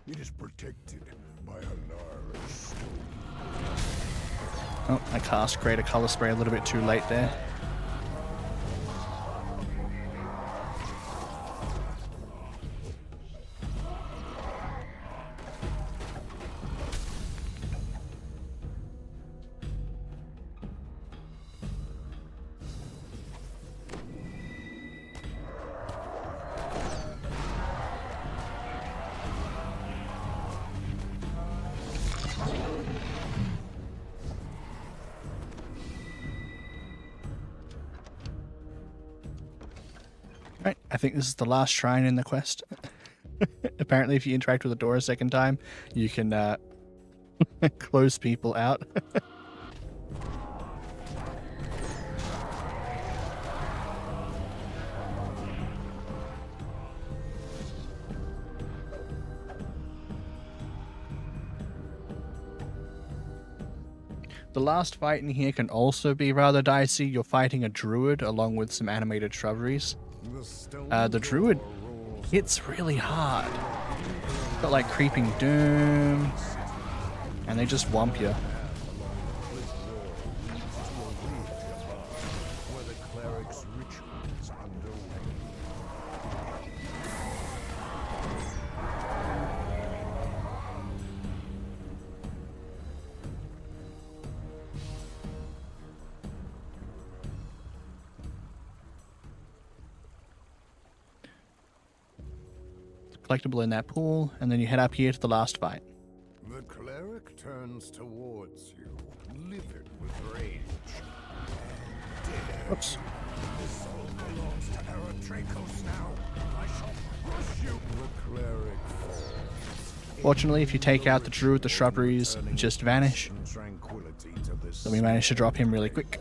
It is protected by a large stone. Oh, I cast Greater Color Spray a little bit too late there. Right, I think this is the last shrine in the quest. Apparently, if you interact with the door a second time, you can close people out. The last fight in here can also be rather dicey. You're fighting a druid along with some animated shrubberies. The druid hits really hard. Got like Creeping Doom, and they just whomp you. Collectible in that pool, and then you head up here to the last fight. The cleric turns towards you, livid with rage. Whoops. This soul belongs to Eretracos now. I shall crush you. The cleric falls. Fortunately, if you take out the druid, the shrubberies just vanish. So we managed to drop him really quick.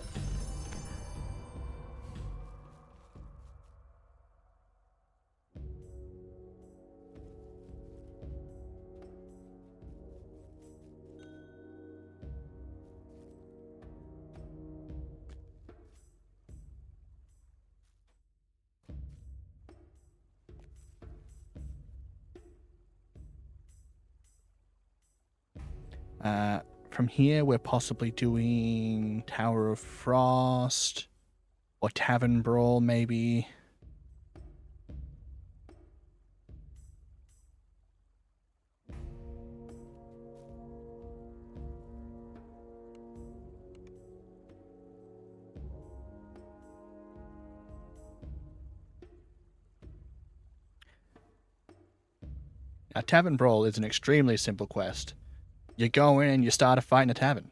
From here, we're possibly doing Tower of Frost or Tavern Brawl, maybe. Now, Tavern Brawl is an extremely simple quest. You go in and you start a fight in a tavern.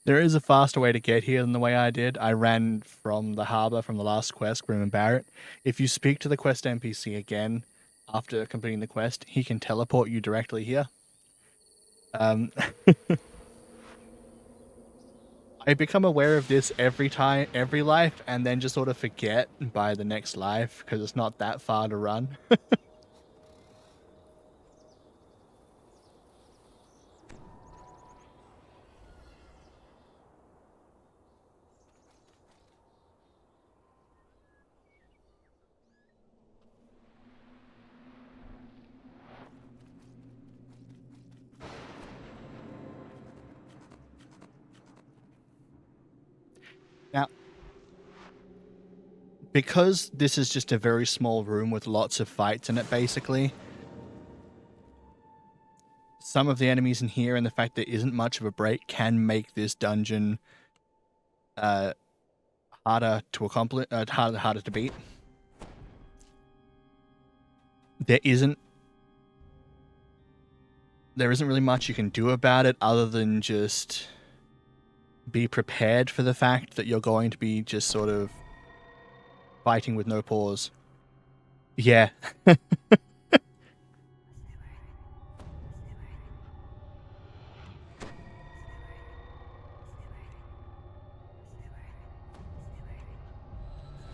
There is a faster way to get here than the way I did. I ran from the harbor from the last quest, Grim and Barrett. If you speak to the quest NPC again after completing the quest, he can teleport you directly here. I become aware of this every life, and then just sort of forget by the next life because it's not that far to run. Now, because this is just a very small room with lots of fights in it, basically, some of the enemies in here and the fact there isn't much of a break can make this dungeon harder to accomplish, harder to beat. There isn't really much you can do about it other than just be prepared for the fact that you're going to be just sort of fighting with no pause. Yeah.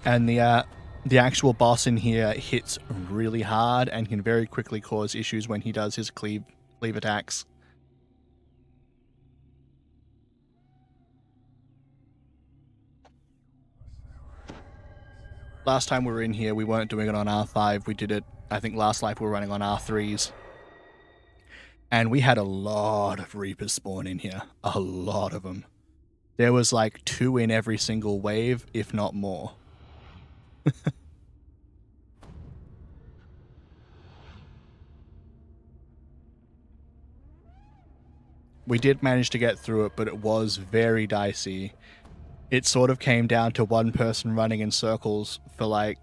And the actual boss in here hits really hard and can very quickly cause issues when he does his cleave attacks. Last time we were in here, we weren't doing it on R5. We did it, I think last life we were running on R3s. And we had a lot of Reapers spawn in here. A lot of them. There was like 2 in every single wave, if not more. We did manage to get through it, but it was very dicey. It sort of came down to one person running in circles for like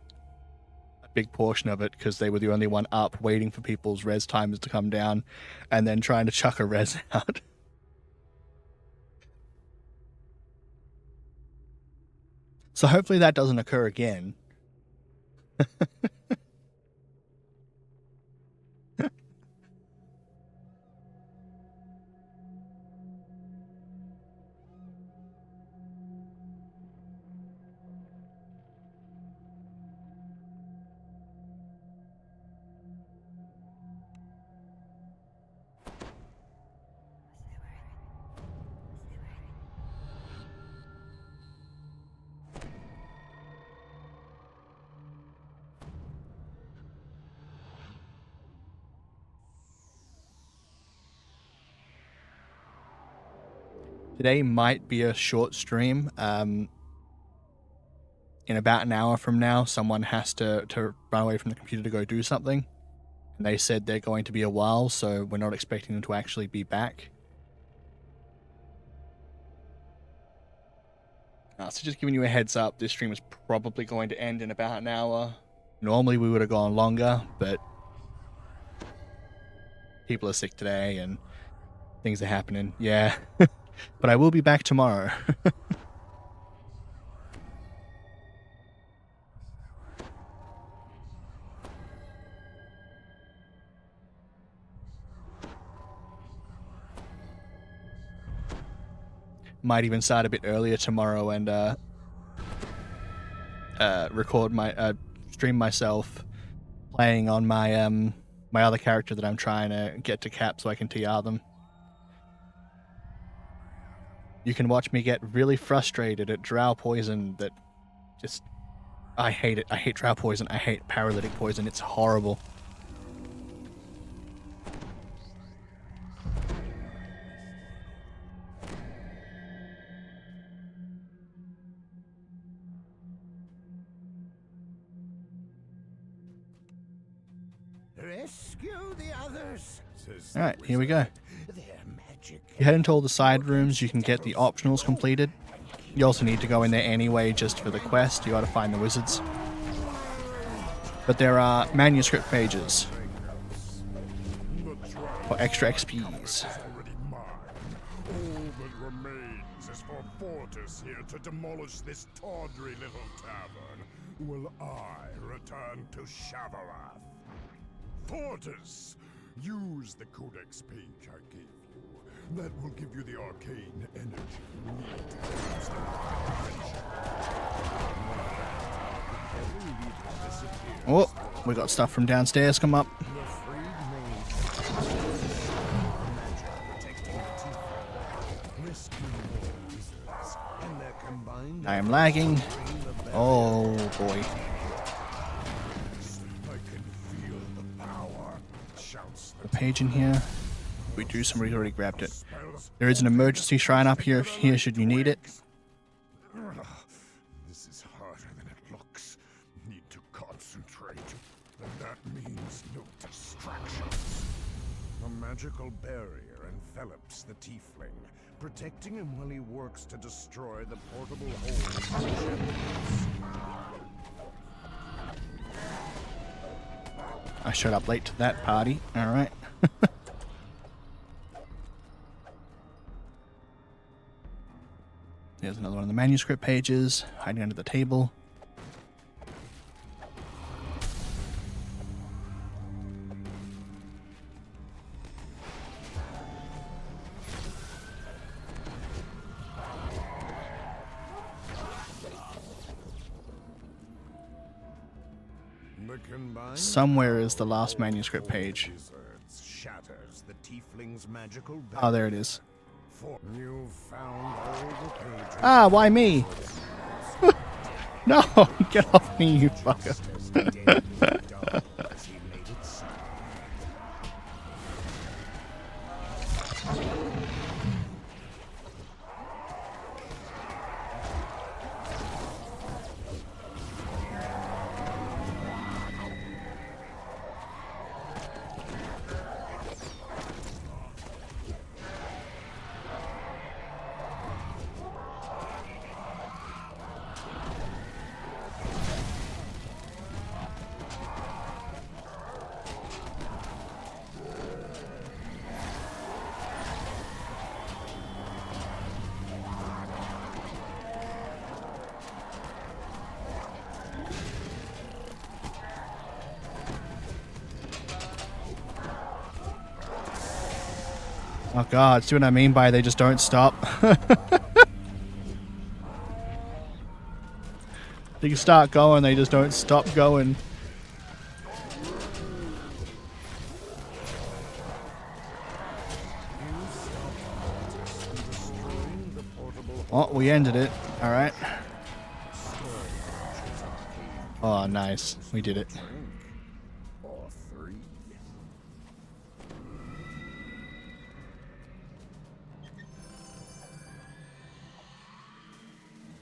a big portion of it because they were the only one up waiting for people's res timers to come down and then trying to chuck a res out. So hopefully that doesn't occur again. Today might be a short stream. In about an hour from now, someone has to run away from the computer to go do something. And they said they're going to be a while, so we're not expecting them to actually be back. So just giving you a heads up, this stream is probably going to end in about an hour. Normally we would have gone longer, but people are sick today and things are happening. Yeah. But I will be back tomorrow. Might even start a bit earlier tomorrow and record my stream myself playing on my my other character that I'm trying to get to cap so I can TR them. You can watch me get really frustrated at drow poison that just... I hate it. I hate drow poison. I hate paralytic poison. It's horrible. Rescue the others. Alright, here we go. You head into all the side rooms, you can get the optionals completed. You also need to go in there anyway just for the quest, you gotta find the wizards. But there are manuscript pages for extra XPs. resources for Fortis here to demolish this tawdry little tavern, will I return to Shavarath. Fortis! Use the codex page I gave you. That will give you the arcane energy you need to use the dimension. Oh, we got stuff from downstairs come up. The freed mage magic protecting the Tiefling, rescuing more users, and their combined I am lagging. efforts to bring the barrier. Oh boy. I can feel the power. Shouts A page in here. We do, somebody's already grabbed it. spells. There is an emergency shrine up here should you need it. This is harder than it looks. Need to concentrate. And that means no distractions. A magical barrier envelops the Tiefling, protecting him while he works to destroy the portable holes in the shadows. I showed up late to that party. Alright. There's another one of the manuscript pages, hiding under the table. The combined Somewhere is the last manuscript page. wizards shatters the Tiefling's magical Oh, there it is. For you found all the pages. Ah, why me? No, get off me, you fucker. As he made it sound. Oh god, see what I mean by they just don't stop? They can start going, they just don't stop going. Oh, we ended it. Alright. Oh, nice. We did it. Or three.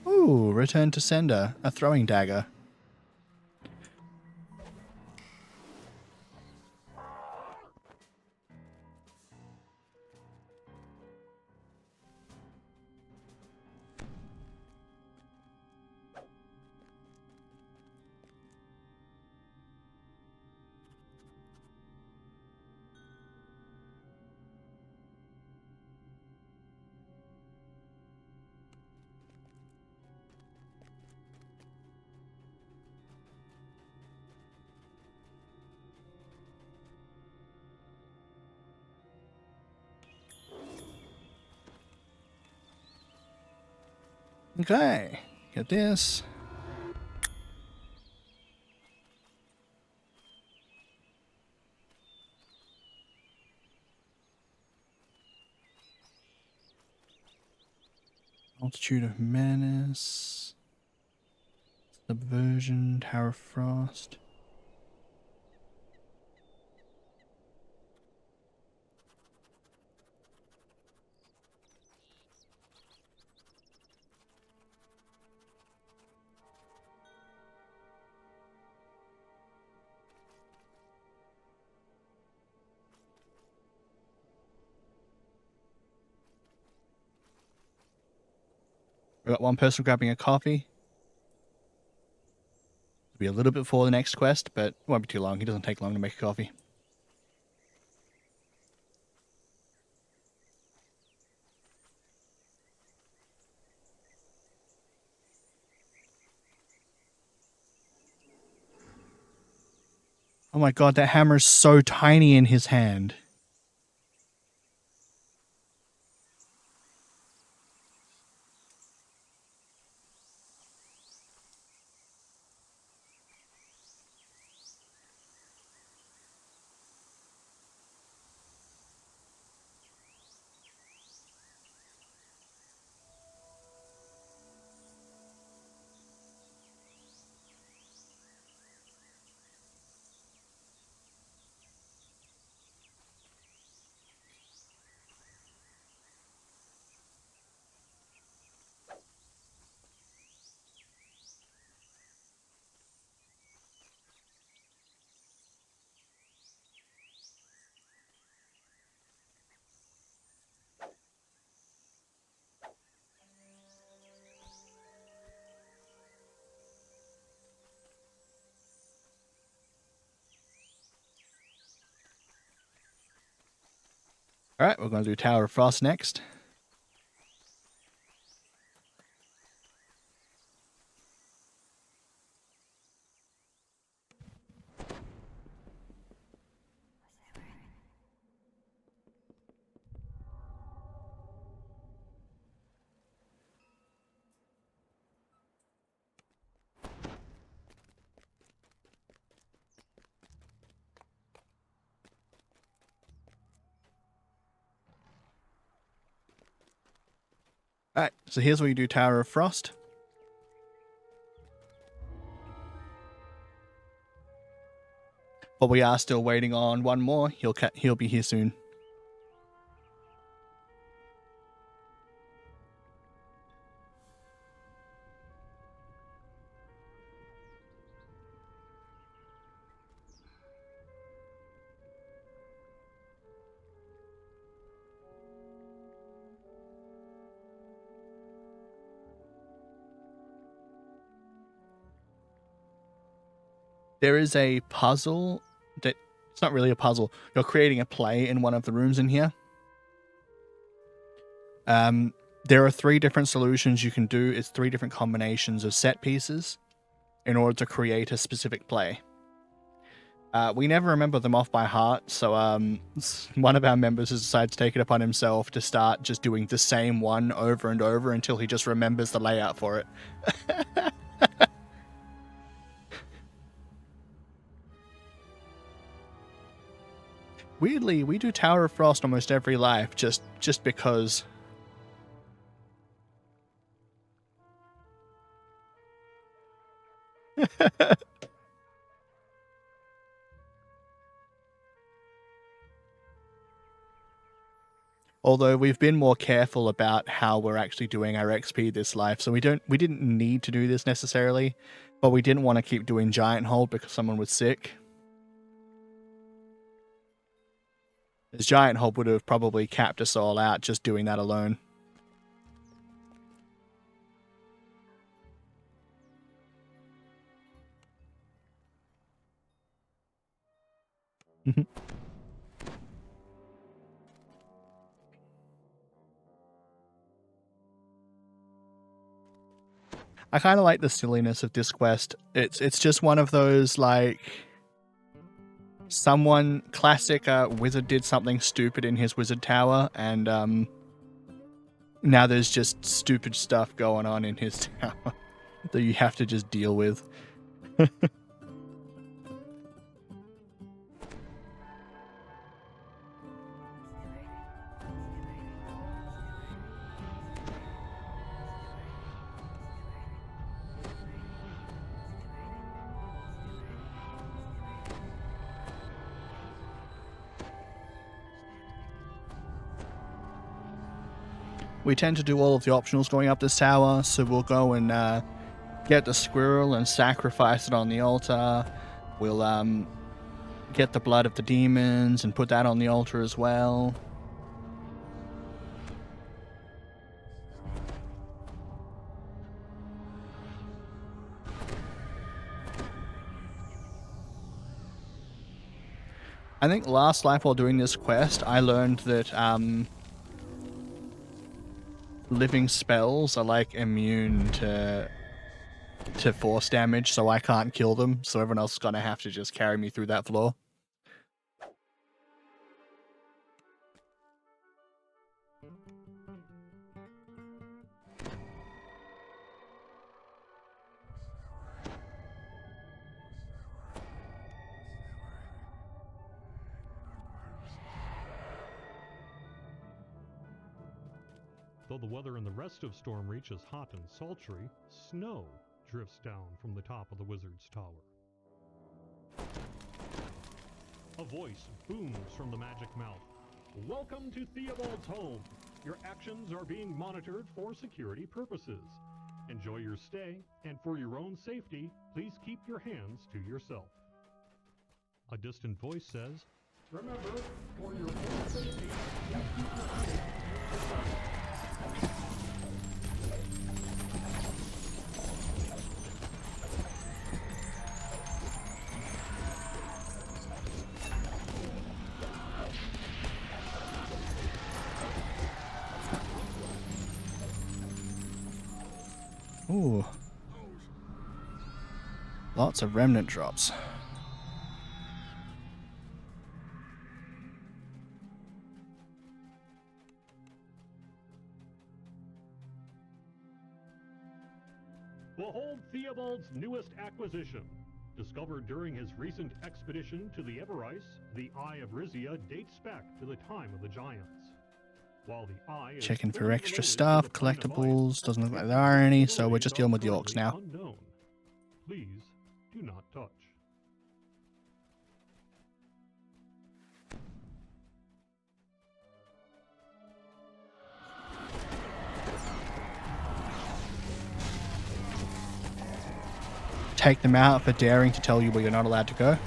Ooh, return to sender. A throwing dagger. Okay, get this. Multitude of Menace. Subversion, Tower of Frost. We got one person grabbing a coffee. It'll be a little bit before the next quest, but it won't be too long. It doesn't take long to make a coffee. Oh my god, that hammer is so tiny in his hand. Alright, we're going to do Tower of Frost next. Alright, so here's where you do Tower of Frost. But we are still waiting on one more. He'll be here soon. There is a puzzle that it's not really a puzzle. You're creating a play in one of the rooms in here. There are 3 different solutions you can do. It's 3 different combinations of set pieces in order to create a specific play. We never remember them off by heart, so one of our members has decided to take it upon himself to start just doing the same one over and over until he just remembers the layout for it. Weirdly, we do Tower of Frost almost every life, just because. Although we've been more careful about how we're actually doing our XP this life, so we didn't need to do this necessarily, but we didn't want to keep doing Giant Hold because someone was sick. As Giant Hold would have probably capped us all out just doing that alone. I kind of like the silliness of this quest. It's just one of those, like, someone classic wizard did something stupid in his wizard tower, and now there's just stupid stuff going on in his tower that you have to just deal with. We tend to do all of the optionals going up this tower, so we'll go and get the squirrel and sacrifice it on the altar. We'll get the blood of the demons and put that on the altar as well. I think last life while doing this quest, I learned that living spells are like immune to to force damage, so I can't kill them. So everyone else is gonna have to just carry me through that floor. Though the weather in the rest of Stormreach is hot and sultry, snow drifts down from the top of the wizard's tower. A voice booms from the magic mouth. Welcome to Theobald's home. Your actions are being monitored for security purposes. Enjoy your stay, and for your own safety, please keep your hands to yourself. A distant voice says, remember, for your own safety, keep your hands to yourself. Ooh. Lots of remnant drops. Behold Theobald's newest acquisition. Discovered during his recent expedition to the Everice, the Eye of Rizia dates back to the time of the Giants. While the Eye is Checking for closely extra related to stuff, the Plane of Ice, collectibles. Doesn't look like there are any, so we're abilities just are dealing with the orcs currently now. unknown. Please do not touch. Take them out for daring to tell you where you're not allowed to go.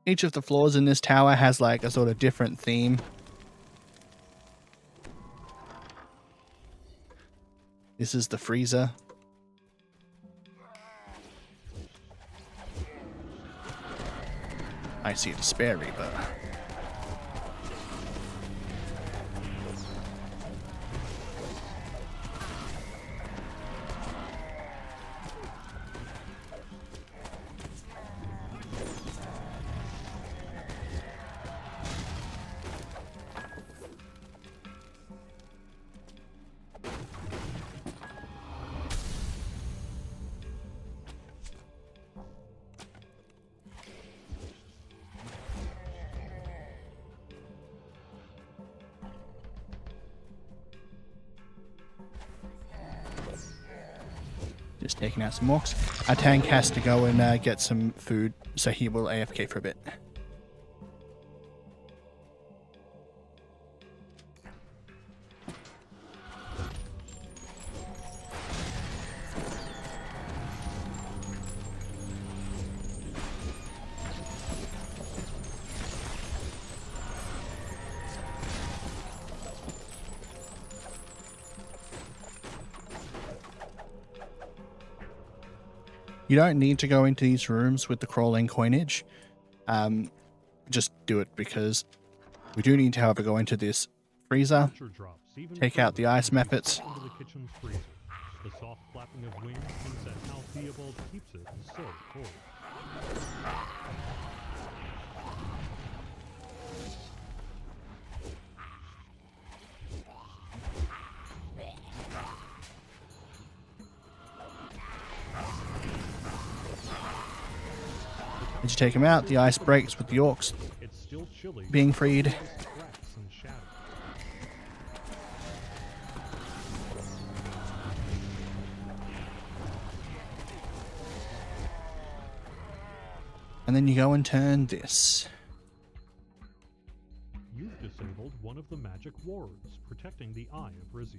Each of the floors in this tower has like a sort of different theme. This is the freezer. I see a Despair Reaper. Just taking out some orcs. Our tank has to go and get some food, so he will AFK for a bit. You don't need to go into these rooms with the crawling coinage. Just do it because we do need to, however, go into this freezer, take out the ice methods. Into the kitchen's freezer. The soft flapping of wings hints at how Theobald keeps it so cold. As you take him out, the ice breaks with the orcs It's still chilly. being freed. Cracks and shatters. And then you go and turn this. You've disabled one of the magic wards protecting the Eye of Rizia.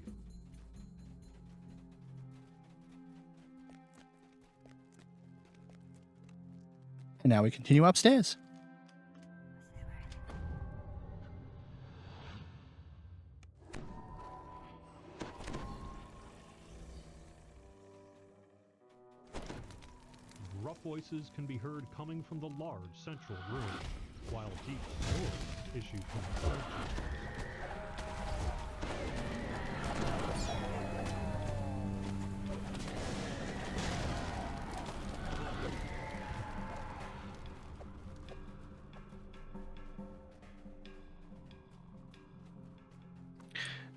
And now we continue upstairs. voices can be heard coming from the large central room, while deep snores issue from the side chambers.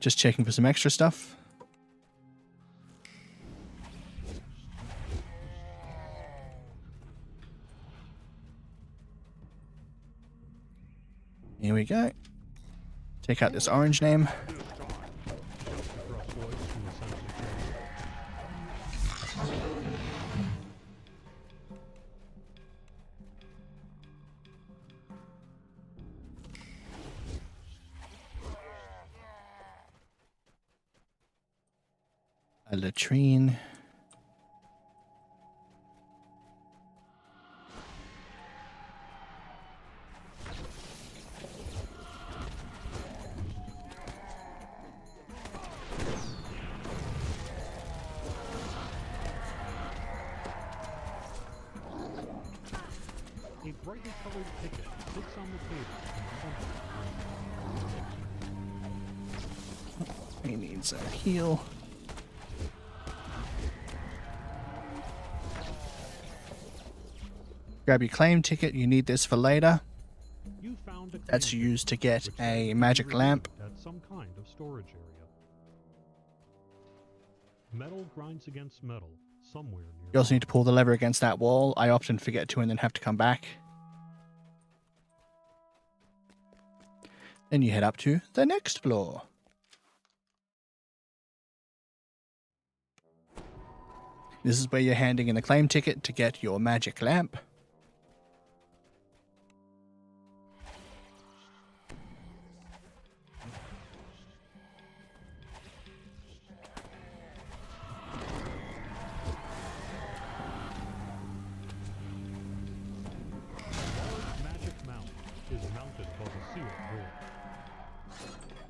Just checking for some extra stuff. Here we go. Take out this orange name. A latrine. A brightly colored ticket sits on the table. He needs a heal. Grab your claim ticket. You need this for later. You found a That's claim used to ticket, get which a says to be magic lamp. removed at some kind of storage area. Metal grinds against metal somewhere near. You also need to pull the lever against that wall. I often forget to and then have to come back. Then you head up to the next floor. This is where you're handing in the claim ticket to get your magic lamp.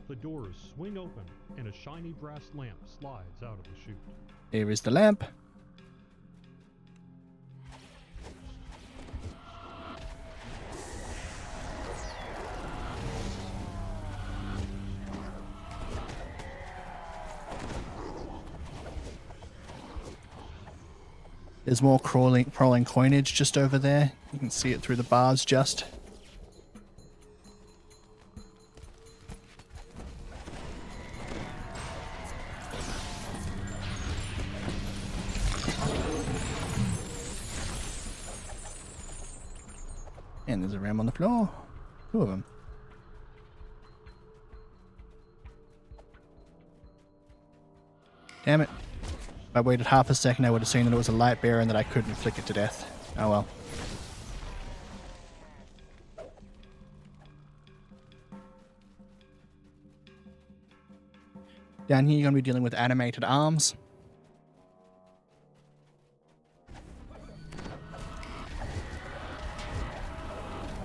The doors swing open, and a shiny brass lamp slides out of the chute. Here is the lamp. There's more crawling coinage just over there. You can see it through the bars just. And there's a ram on the floor. Two of them. Damn it. If I waited half a second, I would have seen that it was a light bearer and that I couldn't flick it to death. Oh well. Down here, you're going to be dealing with animated arms.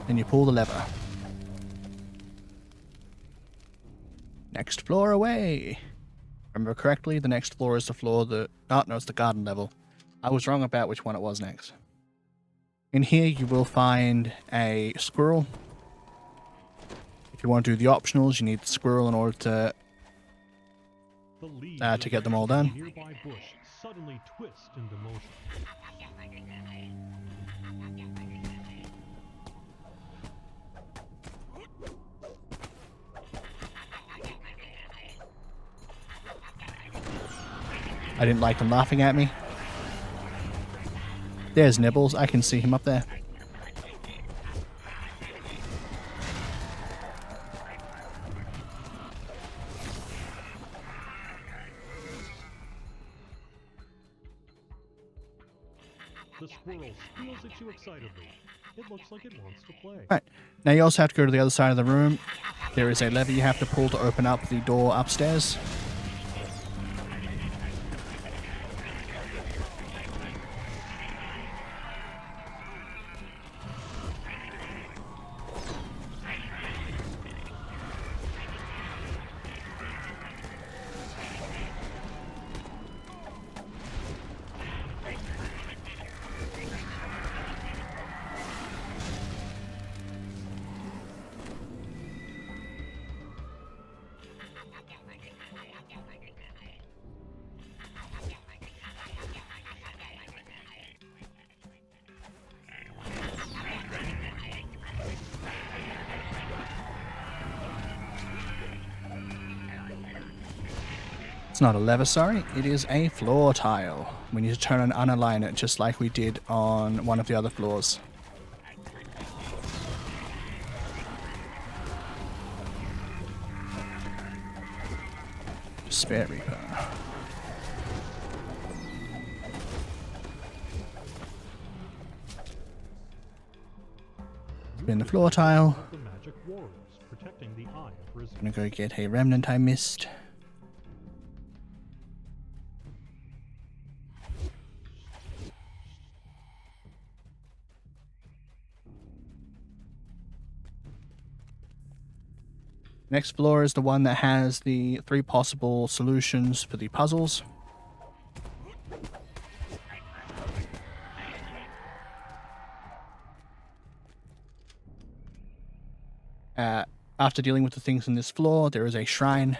Then you pull the lever. Next floor away. Remember correctly, the next floor is the floor that... Oh, no, it's the garden level. I was wrong about which one it was next. In here, you will find a squirrel. If you want to do the optionals, you need the squirrel in order to get them all done. A nearby bush suddenly twist into motion. I didn't like them laughing at me. There's Nibbles. I can see him up there. The squirrel squeals at you excitedly. It looks like it wants to play. Right. Now you also have to go to the other side of the room. There is a lever you have to pull to open up the door upstairs. It's not a lever, sorry. It is a floor tile. We need to turn and unalign it just like we did on one of the other floors. Spare Reaper. Spin the floor tile. The magic wards, protecting the eye of Rizzo. I'm gonna go get a remnant I missed. Next floor is the one that has the 3 possible solutions for the puzzles. After dealing with the things in this floor, there is a shrine.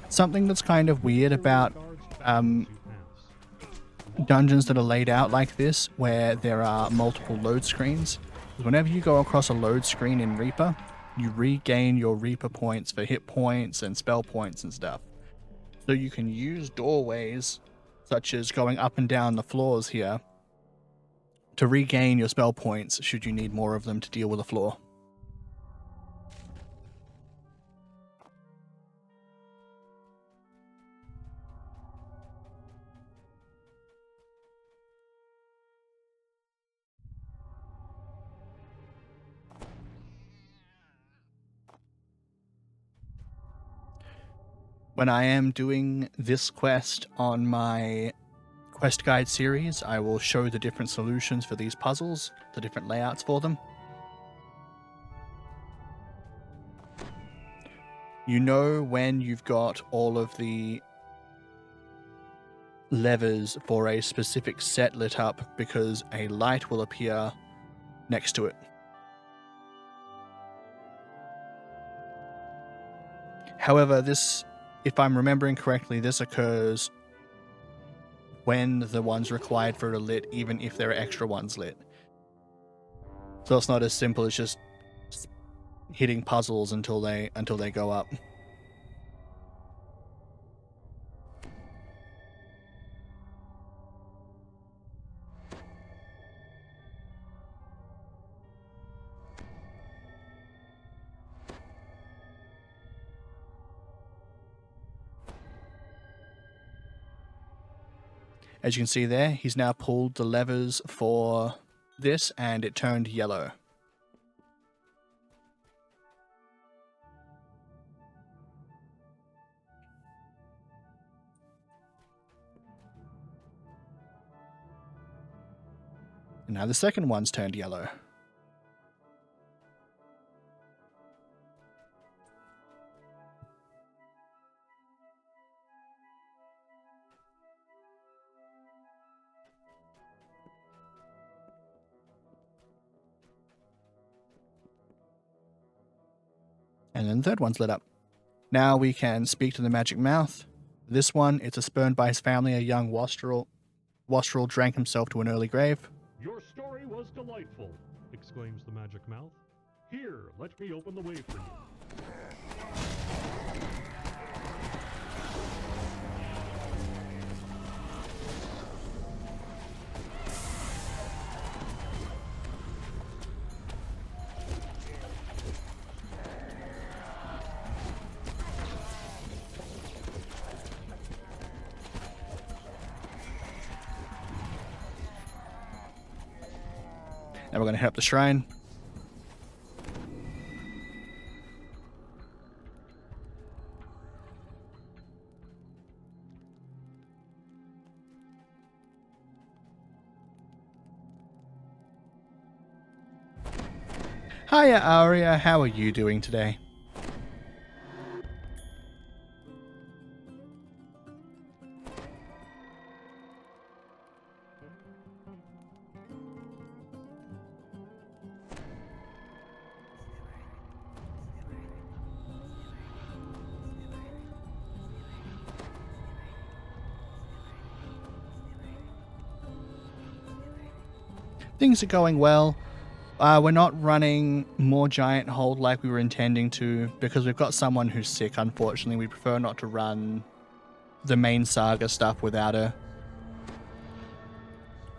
Something that's kind of weird about dungeons that are laid out like this, where there are multiple load screens. Whenever you go across a load screen in Reaper, you regain your Reaper points for hit points and spell points and stuff. So you can use doorways, such as going up and down the floors here, to regain your spell points should you need more of them to deal with a floor. When I am doing this quest on my quest guide series, I will show the different solutions for these puzzles, the different layouts for them. You know when you've got all of the levers for a specific set lit up because a light will appear next to it. However, this, if I'm remembering correctly, this occurs when the ones required for it are lit, even if there are extra ones lit. So it's not as simple as just hitting puzzles until they go up. As you can see there, he's now pulled the levers for this and it turned yellow. And now the second one's turned yellow. And then the third one's lit up. Now we can speak to the magic mouth. This one, it's a spurned by his family, a young wastrel. Wastrel drank himself to an early grave. Your story was delightful, exclaims the magic mouth. Here, let me open the way for you. Now we're going to head up the shrine. Hiya, Aria. How are you doing today? things are going well. We're not running more giant hold like we were intending to because we've got someone who's sick, unfortunately. We prefer not to run the main saga stuff without her.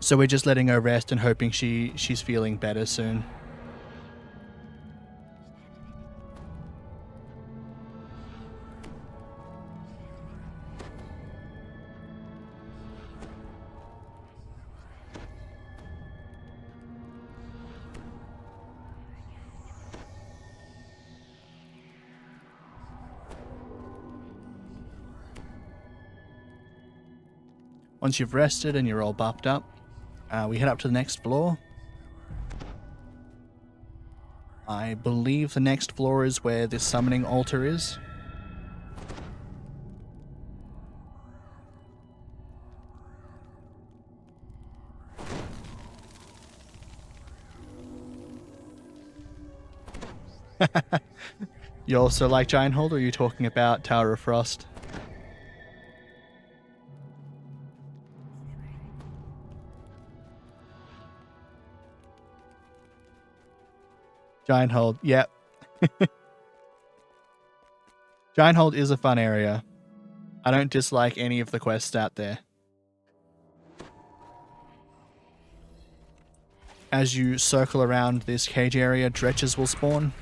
So we're just letting her rest and hoping she's feeling better soon. Once you've rested and you're all buffed up, we head up to the next floor. I believe the next floor is where this summoning altar is. You also like Giant Hold, or are you talking about Tower of Frost? Giant Hold, yep. Giant Hold is a fun area. I don't dislike any of the quests out there. As you circle around this cage area, dretches will spawn.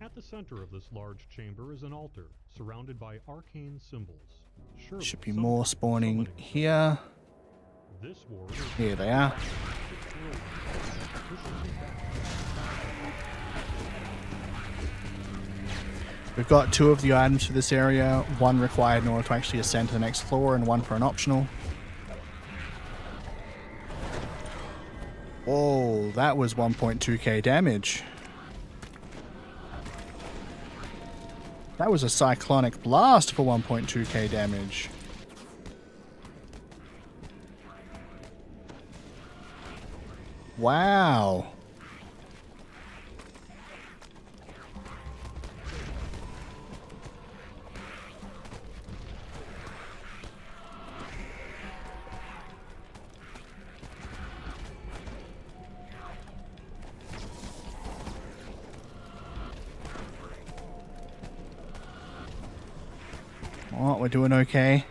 At the center of this large chamber is an altar, surrounded by arcane symbols. Surely Should be some more kind of spawning summoning here. This ward is Here they are. We've got 2 of the items for this area, 1 required in order to actually ascend to the next floor and 1 for an optional. Oh, that was 1.2k damage. That was a cyclonic blast for 1.2k damage. Wow. Oh, we're doing okay.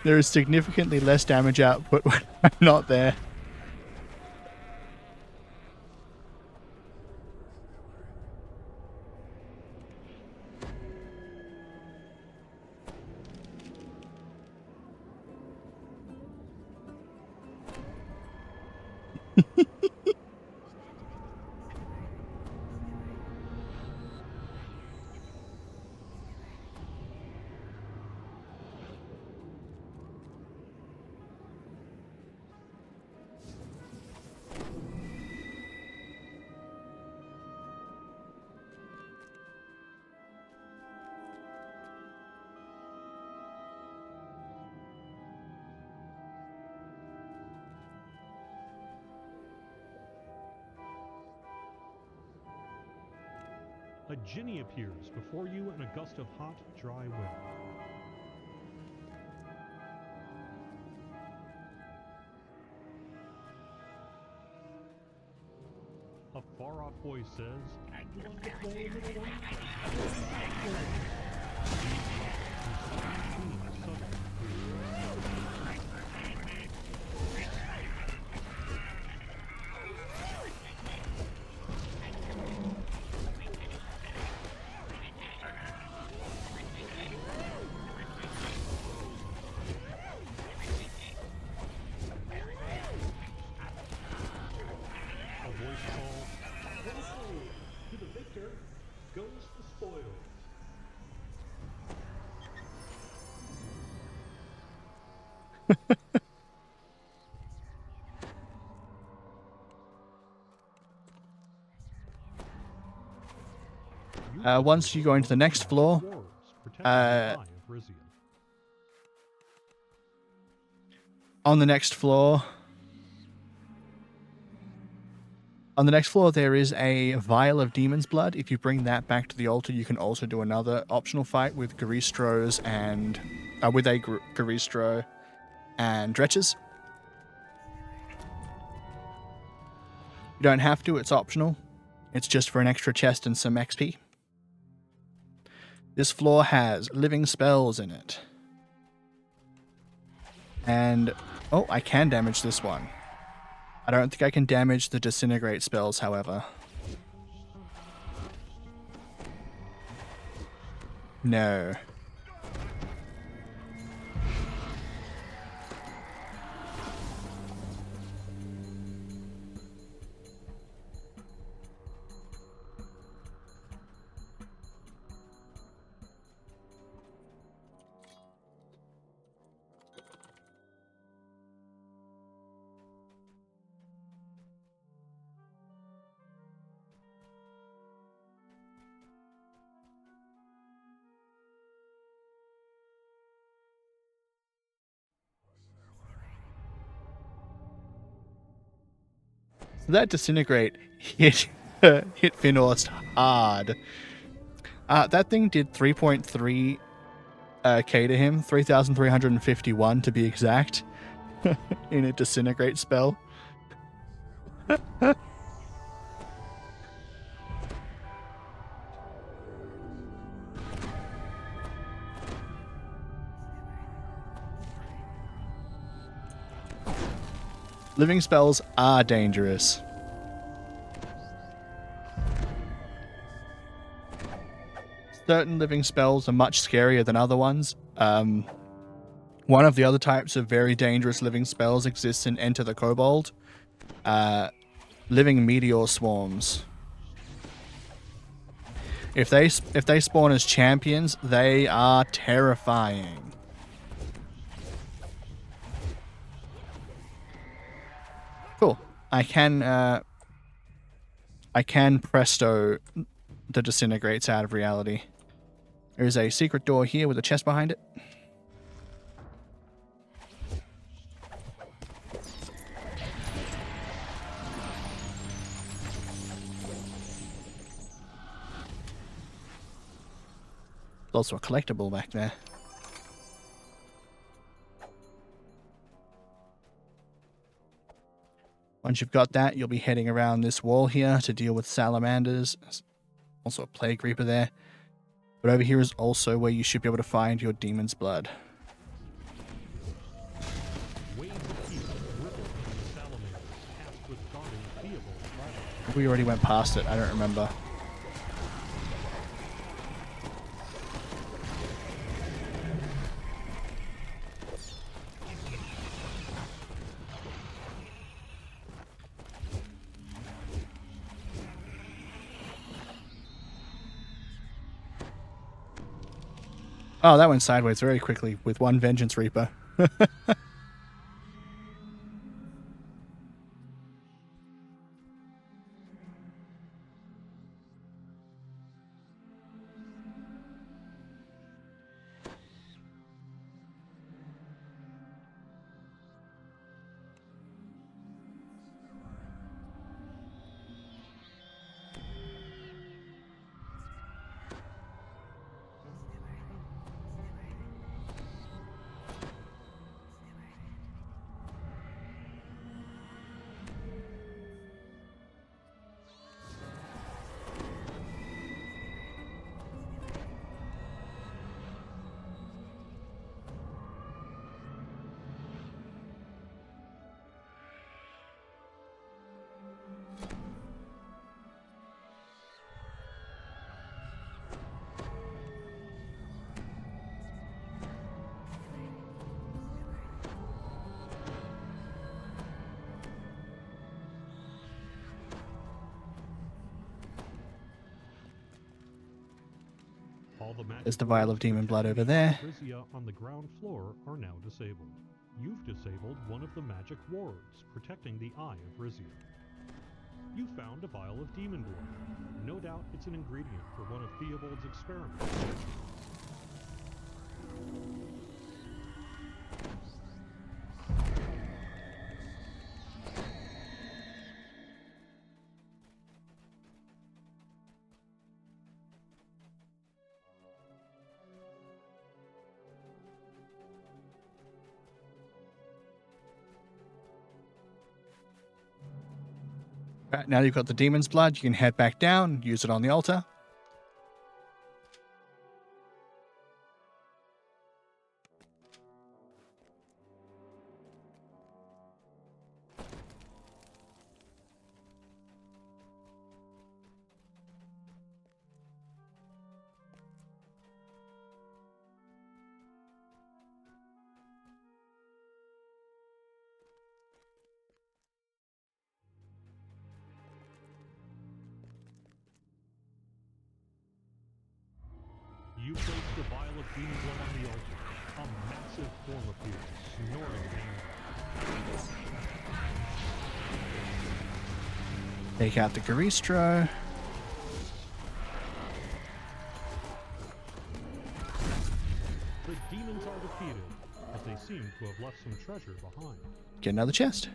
There is significantly less damage output when I'm not there. A Jinny appears before you in a gust of hot, dry wind. A far-off voice says, a voice calls, Once you go into the next floor, on the next floor, there is a vial of demon's blood. If you bring that back to the altar, you can also do another optional fight with Garistros and Garistro and Dretches. You don't have to; it's optional. It's just for an extra chest and some XP. This floor has living spells in it. And, oh, I can damage this one. I don't think I can damage the disintegrate spells, however. No. So that disintegrate hit Finorst hard. That thing did 3.3 K to him, 3,351 to be exact, in a disintegrate spell. Living spells are dangerous. Certain living spells are much scarier than other ones. One of the other types of very dangerous living spells exists in Enter the Kobold. Living meteor swarms. If they spawn as champions, they are terrifying. Cool. I can presto the disintegrates out of reality. There's a secret door here with a chest behind it. There's also a collectible back there. Once you've got that, you'll be heading around this wall here to deal with salamanders. There's also a plague reaper there. But over here is also where you should be able to find your demon's blood. We already went past it, I don't remember. Oh, that went sideways very quickly with one Vengeance Reaper. All the There's the vial of demon blood over there. On the ground floor are now disabled. you've disabled one of the magic wards protecting the Eye of Rizier. You found a vial of demon blood. No doubt it's an ingredient for one of Theobald's experiments. Right, now you've got the demon's blood, you can head back down, use it on the altar. You placed the vial of demon blood on the altar. A massive form appears, snorting angrily. Take out the Garistro. The demons are defeated, as they seem to have left some treasure behind. Get another chest.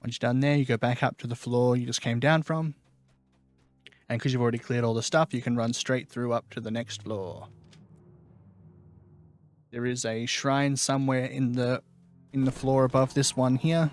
Once you're done there, you go back up to the floor you just came down from. And because you've already cleared all the stuff, you can run straight through up to the next floor. There is a shrine somewhere in the floor above this one here.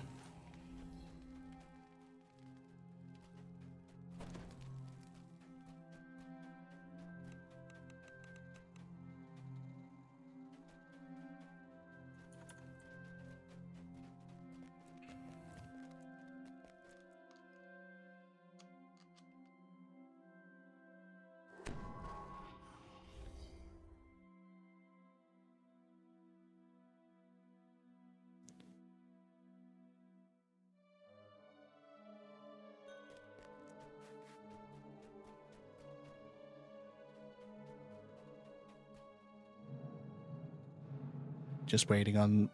Just waiting on...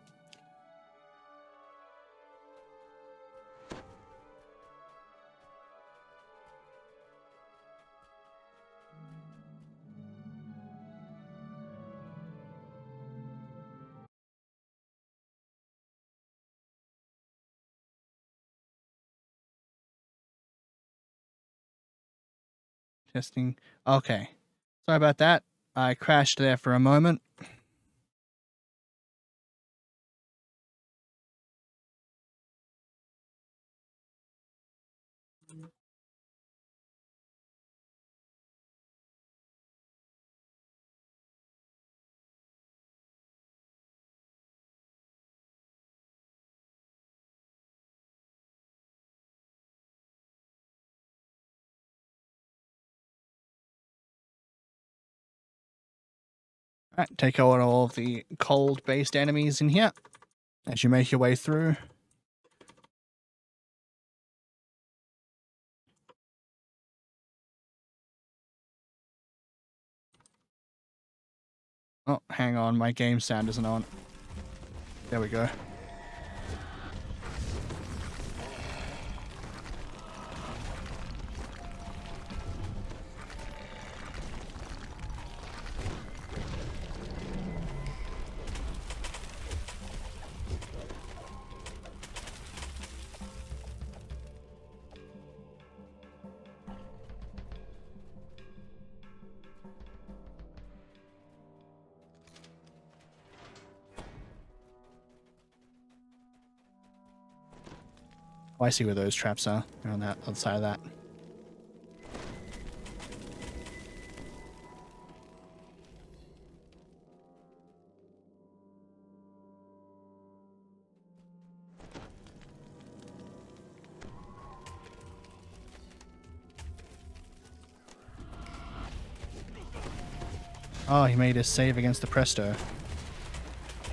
Testing. Okay. Sorry about that. I crashed there for a moment. Alright, take out all of the cold-based enemies in here as you make your way through. Oh, hang on, my game sound isn't on. There we go. Oh, I see where those traps are. They're on that other side of that. Oh, he made his save against the Presto.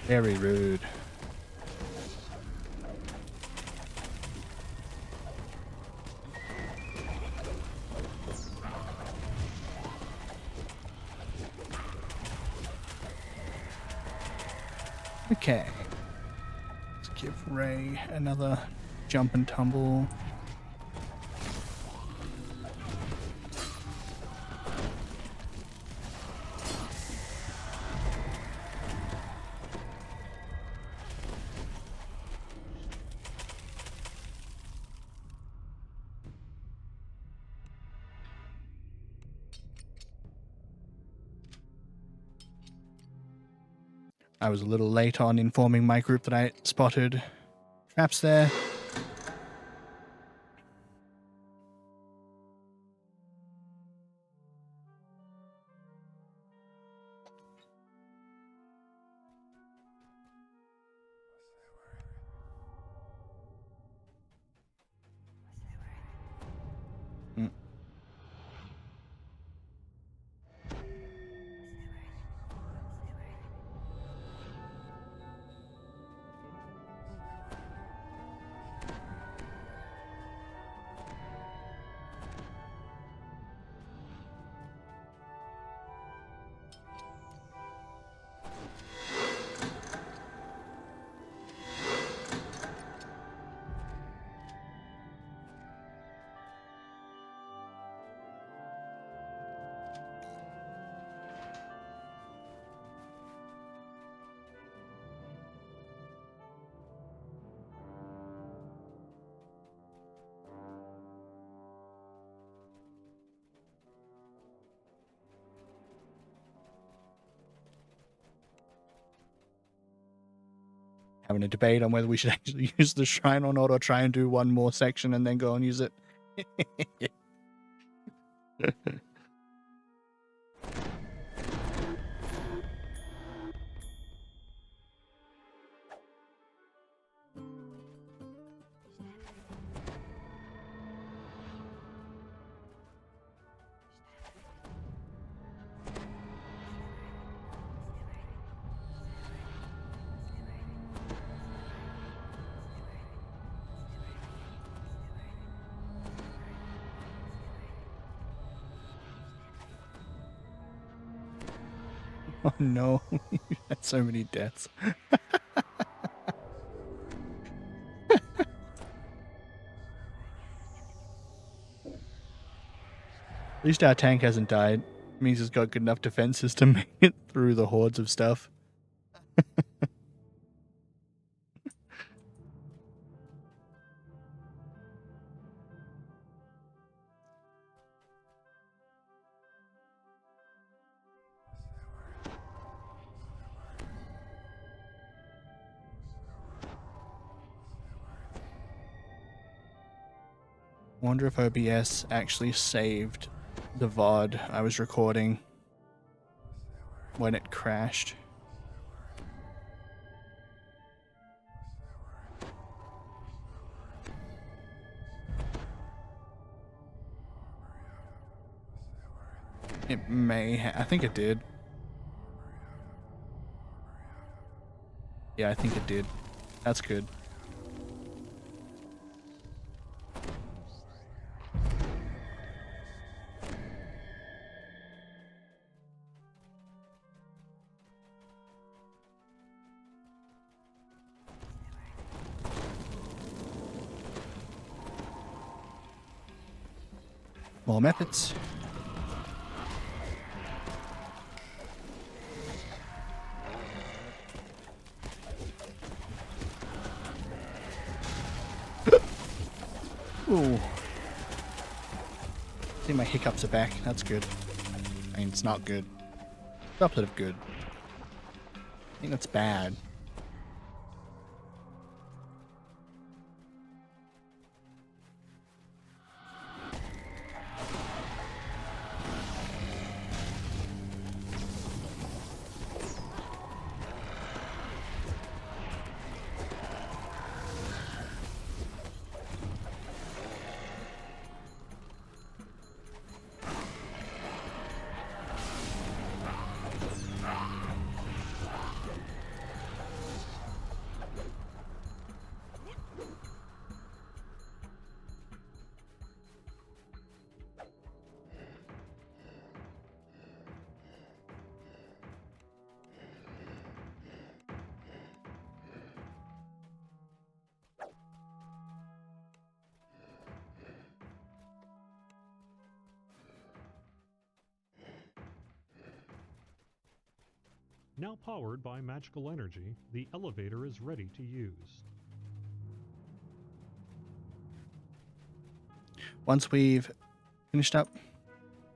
Very rude. Okay. Let's give Ray another jump and tumble. I was a little late on informing my group that I spotted traps there. Having a debate on whether we should actually use the shrine or not, or try and do one more section and then go and use it. Oh no, you had so many deaths. At least our tank hasn't died. It means it's got good enough defenses to make it through the hordes of stuff. Wonder if OBS actually saved the VoD I was recording when it crashed. It may I think it did. Yeah, I think it did. That's good. More methods. Ooh. See, my hiccups are back. That's good. I mean, it's not good. It's opposite of good. I think that's bad. Now powered by magical energy, the elevator is ready to use. Once we've finished up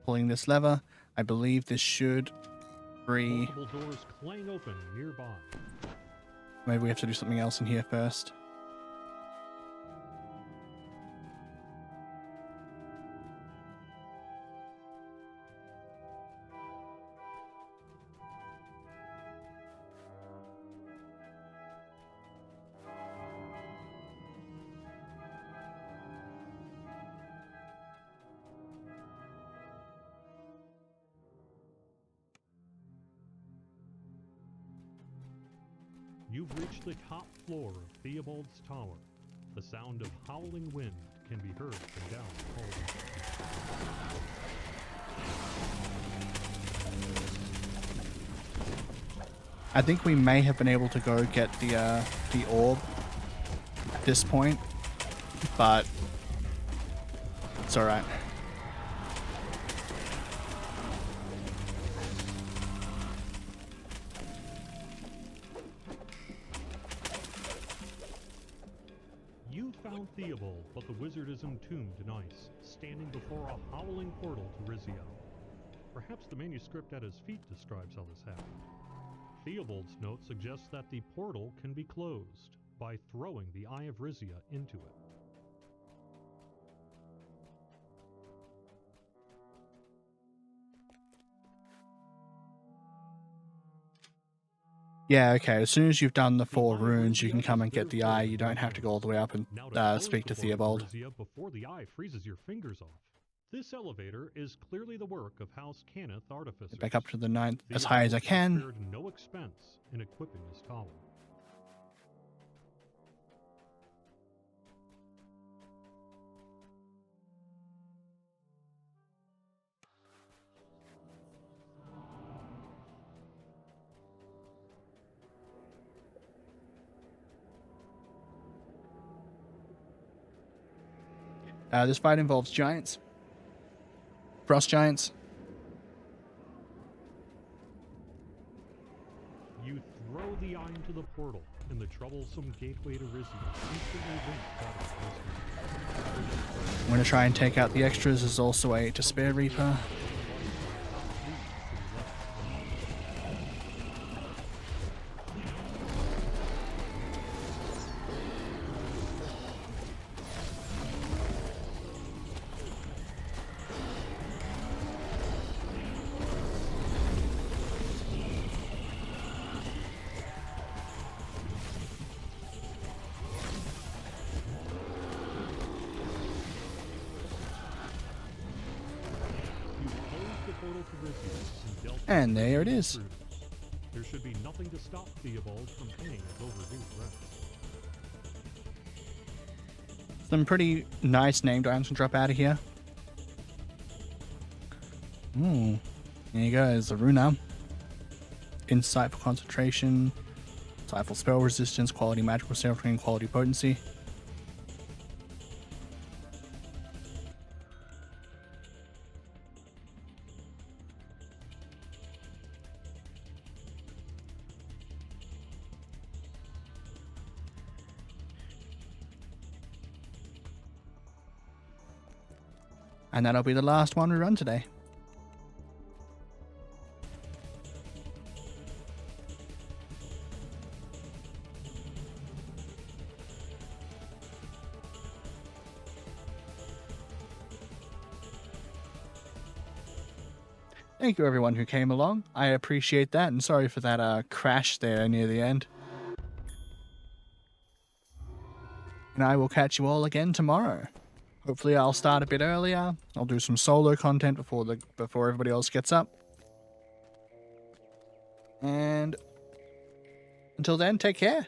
pulling this lever, I believe this should free... Multiple doors clang open nearby. Maybe we have to do something else in here first. You've reached the top floor of Theobald's Tower. The sound of howling wind can be heard from down the hallway. I think we may have been able to go get the orb at this point, but it's alright. You found Theobald, but the wizard is entombed in ice, standing before a howling portal to Rizia. Perhaps the manuscript at his feet describes how this happened. Theobald's note suggests that the portal can be closed by throwing the Eye of Rizia into it. Yeah, okay, as soon as you've done the 4 runes, you can come and get the eye. You don't have to go all the way up and speak to Theobald. Before the eye freezes your fingers off. This elevator is clearly the work of House Cannith artificers. Back up to the 9th as high as I can. Spared no expense in equipping this tower. This fight involves giants. Frost giants. You throw the eye into the portal, and the troublesome gateway to Rizia instantly links out of the I'm going to try and take out the extras. There's also a Despair Reaper. And there it is. There should be nothing to stop Theobald from paying his overdue rent. Some pretty nice named items can drop out of here. There you go, there's the Runa. Insight for concentration, insight for spell resistance, quality magical safety, and quality potency. And that'll be the last one we run today. Thank you everyone who came along. I appreciate that, and sorry for that crash there near the end. And I will catch you all again tomorrow. Hopefully I'll start a bit earlier. I'll do some solo content before everybody else gets up. And until then, take care.